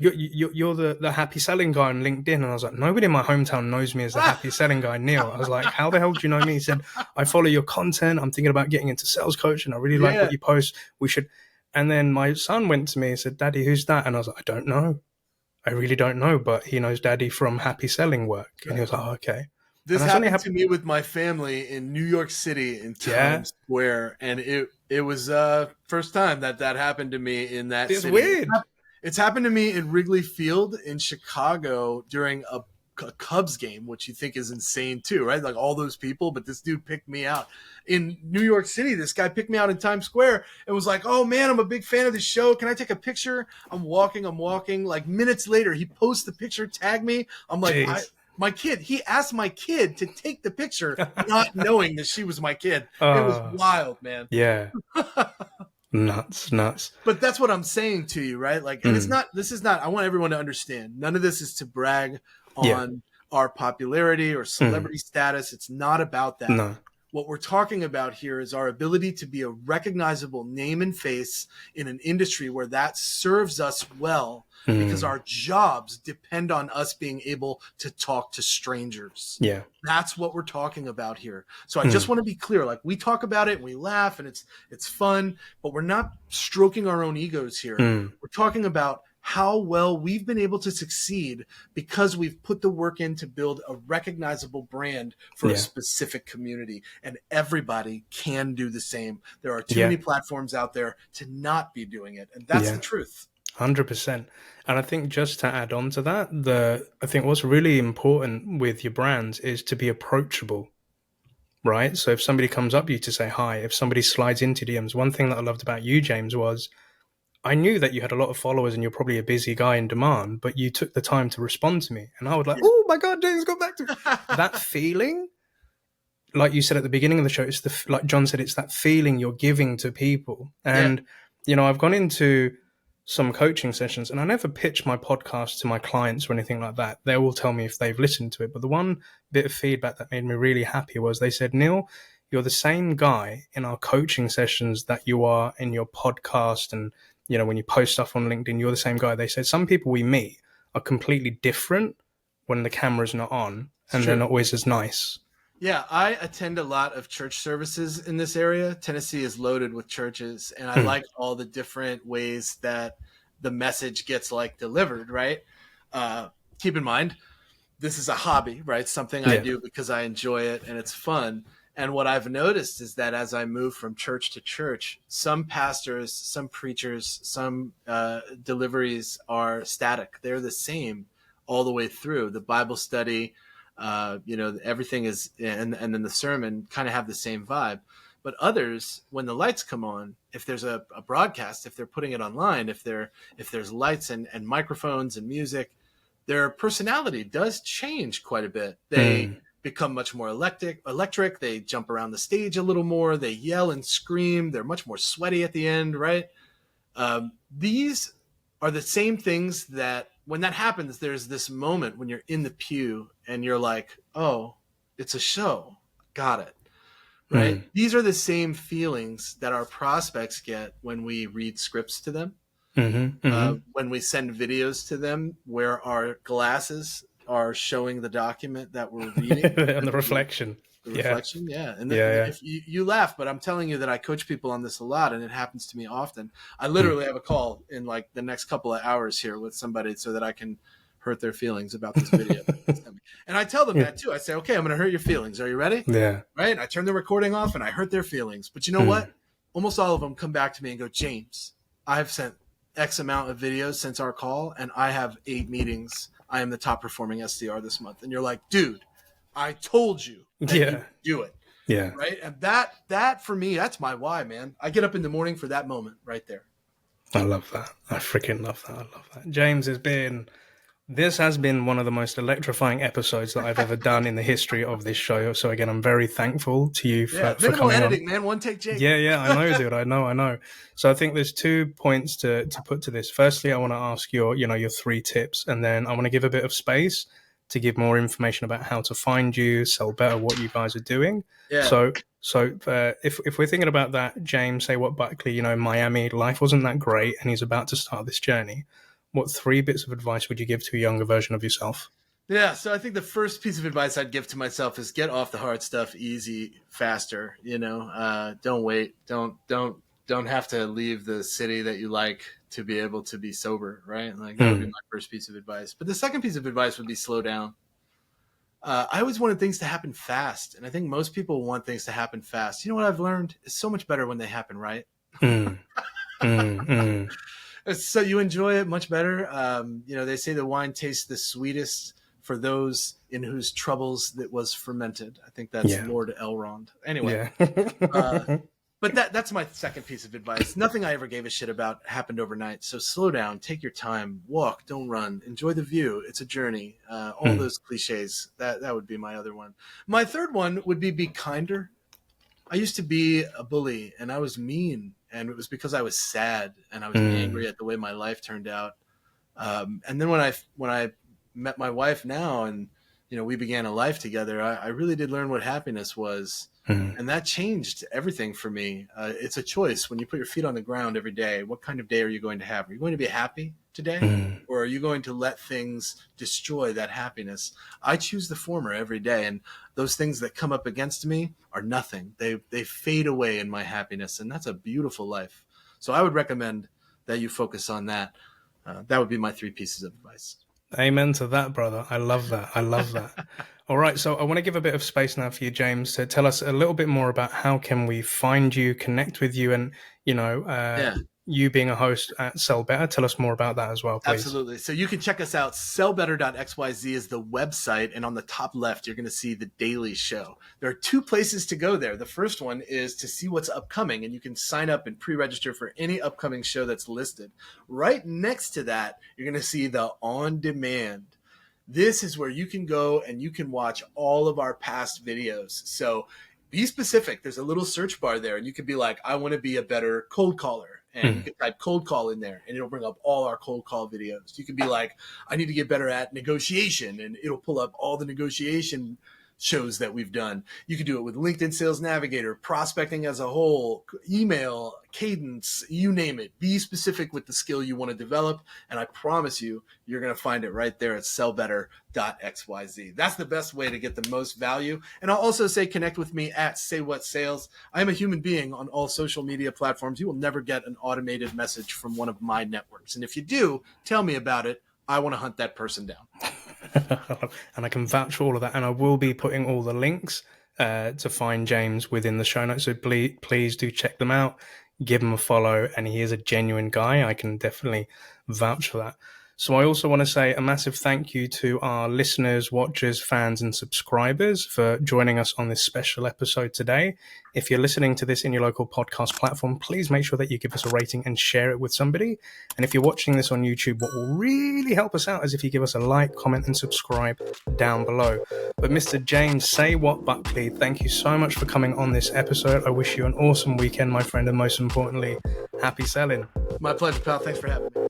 you're the happy selling guy on LinkedIn. And I was like, nobody in my hometown knows me as the happy selling guy, Neil. I was like, how the hell do you know me? He said, I follow your content. I'm thinking about getting into sales coach and I really like what you post. We should. And then my son went to me and said, Daddy, who's that? And I was like, I don't know. I really don't know, but he knows Daddy from Happy Selling work. And he was like, oh, okay. This happened to me with my family in New York City in Times Square, and it was first time that happened to me in that city. It's weird. It's happened to me in Wrigley Field in Chicago during a Cubs game, which you think is insane too, right? Like all those people, but this dude picked me out. In New York City, this guy picked me out in Times Square and was like, oh man, I'm a big fan of the show. Can I take a picture? I'm walking. Like minutes later, he posts the picture, tag me. I'm like, he asked my kid to take the picture, not knowing that she was my kid. It was wild, man. Yeah. Nuts. But that's what I'm saying to you, right? Like, and this is not, I want everyone to understand. None of this is to brag on our popularity or celebrity status. It's not about that. No. What we're talking about here is our ability to be a recognizable name and face in an industry where that serves us well, because our jobs depend on us being able to talk to strangers. Yeah. That's what we're talking about here. So I just want to be clear. Like, we talk about it and we laugh and it's fun, but we're not stroking our own egos here. We're talking about how well we've been able to succeed because we've put the work in to build a recognizable brand for a specific community, and everybody can do the same. There are too many platforms out there to not be doing it, and that's the truth. 100%. And I think just to add on to that, I think what's really important with your brands is to be approachable, right? So if somebody comes up to you to say hi, if somebody slides into DMs, one thing that I loved about you, James, was I knew that you had a lot of followers and you're probably a busy guy in demand, but you took the time to respond to me. And I was like, oh my God, James got back to me. That feeling, like you said at the beginning of the show, it's like John said, it's that feeling you're giving to people. And, you know, I've gone into some coaching sessions and I never pitch my podcast to my clients or anything like that. They will tell me if they've listened to it. But the one bit of feedback that made me really happy was they said, Neil, you're the same guy in our coaching sessions that you are in your podcast. And, you know, when you post stuff on LinkedIn, you're the same guy. They said some people we meet are completely different when the camera's not on, and they're not always as nice. Yeah, I attend a lot of church services in this area. Tennessee is loaded with churches, and I like all the different ways that the message gets like delivered, right? Keep in mind, this is a hobby, right? Something I do because I enjoy it and it's fun. And what I've noticed is that as I move from church to church, some pastors, some preachers, some deliveries are static. They're the same all the way through. The Bible study, you know, everything is, and then the sermon kind of have the same vibe. But others, when the lights come on, if there's a broadcast, if they're putting it online, if there's lights and microphones and music, their personality does change quite a bit. They become much more electric. They jump around the stage a little more. They yell and scream. They're much more sweaty at the end, right? These are the same things that when that happens, there's this moment when you're in the pew and you're like, oh, it's a show. Got it. Right? These are the same feelings that our prospects get when we read scripts to them, when we send videos to them where our glasses are showing the document that we're reading. And the reflection. The reflection, And if you laugh, but I'm telling you that I coach people on this a lot, and it happens to me often. I literally have a call in like the next couple of hours here with somebody so that I can hurt their feelings about this video. And I tell them that too. I say, okay, I'm going to hurt your feelings. Are you ready? Yeah. Right? I turn the recording off and I hurt their feelings. But you know what? Almost all of them come back to me and go, James, I've sent X amount of videos since our call, and I have 8 meetings. I am the top performing SDR this month. And you're like, dude, I told you that you do it. Yeah. Right. And that for me, that's my why, man. I get up in the morning for that moment right there. I love that. I freaking love that. I love that. James, this has been one of the most electrifying episodes that I've ever done in the history of this show. So again, I'm very thankful to you for coming editing, on. Man. One take, Jake. Yeah, I know, dude. I know. So I think there's 2 points to put to this. Firstly, I want to ask your 3 tips, and then I want to give a bit of space to give more information about how to find you, sell better, what you guys are doing. Yeah. So So if we're thinking about that, James, say what Buckley, Miami, life wasn't that great, and he's about to start this journey. What 3 bits of advice would you give to a younger version of yourself? Yeah, so I think the first piece of advice I'd give to myself is get off the hard stuff easy, faster. Don't wait. Don't have to leave the city that you like to be able to be sober, right? Like that would be my first piece of advice. But the second piece of advice would be slow down. I always wanted things to happen fast, and I think most people want things to happen fast. You know what I've learned? It's so much better when they happen right. Mm. Mm, mm. So you enjoy it much better. They say the wine tastes the sweetest for those in whose troubles it was fermented. I think that's Lord Elrond. Anyway, but that's my second piece of advice. Nothing I ever gave a shit about happened overnight. So slow down, take your time, walk, don't run, enjoy the view. It's a journey. All those cliches. That would be my other one. My third one would be kinder. I used to be a bully, and I was mean, and it was because I was sad and I was angry at the way my life turned out. And then when I met my wife now, and we began a life together, I really did learn what happiness was. And that changed everything for me. It's a choice. When you put your feet on the ground every day, what kind of day are you going to have? Are you going to be happy today? Or are you going to let things destroy that happiness? I choose the former every day. And those things that come up against me are nothing. They fade away in my happiness. And that's a beautiful life. So I would recommend that you focus on that. That would be my 3 pieces of advice. Amen to that, brother. I love that. I love that. All right. So I want to give a bit of space now for you, James, to tell us a little bit more about how can we find you, connect with you, and, you being a host at Sell Better. Tell us more about that as well, please. Absolutely. So you can check us out. Sellbetter.xyz is the website. And on the top left, you're going to see the daily show. There are 2 places to go there. The first one is to see what's upcoming, and you can sign up and pre-register for any upcoming show that's listed. Right next to that, you're going to see the on demand. This is where you can go and you can watch all of our past videos. So be specific. There's a little search bar there, and you can be like, I want to be a better cold caller. And you can type cold call in there, and it'll bring up all our cold call videos. You can be like, I need to get better at negotiation, and it'll pull up all the negotiation shows that we've done. You can do it with LinkedIn Sales Navigator, prospecting as a whole, email, cadence, you name it. Be specific with the skill you want to develop, and I promise you, you're going to find it right there at sellbetter.xyz. That's the best way to get the most value. And I'll also say connect with me at Saywhatsales. I am a human being on all social media platforms. You will never get an automated message from one of my networks. And if you do, tell me about it. I want to hunt that person down. And I can vouch for all of that. And I will be putting all the links to find James within the show notes. So please do check them out. Give him a follow. And he is a genuine guy. I can definitely vouch for that. So I also want to say a massive thank you to our listeners, watchers, fans, and subscribers for joining us on this special episode today. If you're listening to this in your local podcast platform, please make sure that you give us a rating and share it with somebody. And if you're watching this on YouTube, what will really help us out is if you give us a like, comment, and subscribe down below. But Mr. James Say What Buckley, thank you so much for coming on this episode. I wish you an awesome weekend, my friend, and most importantly, happy selling. My pleasure, pal. Thanks for having me.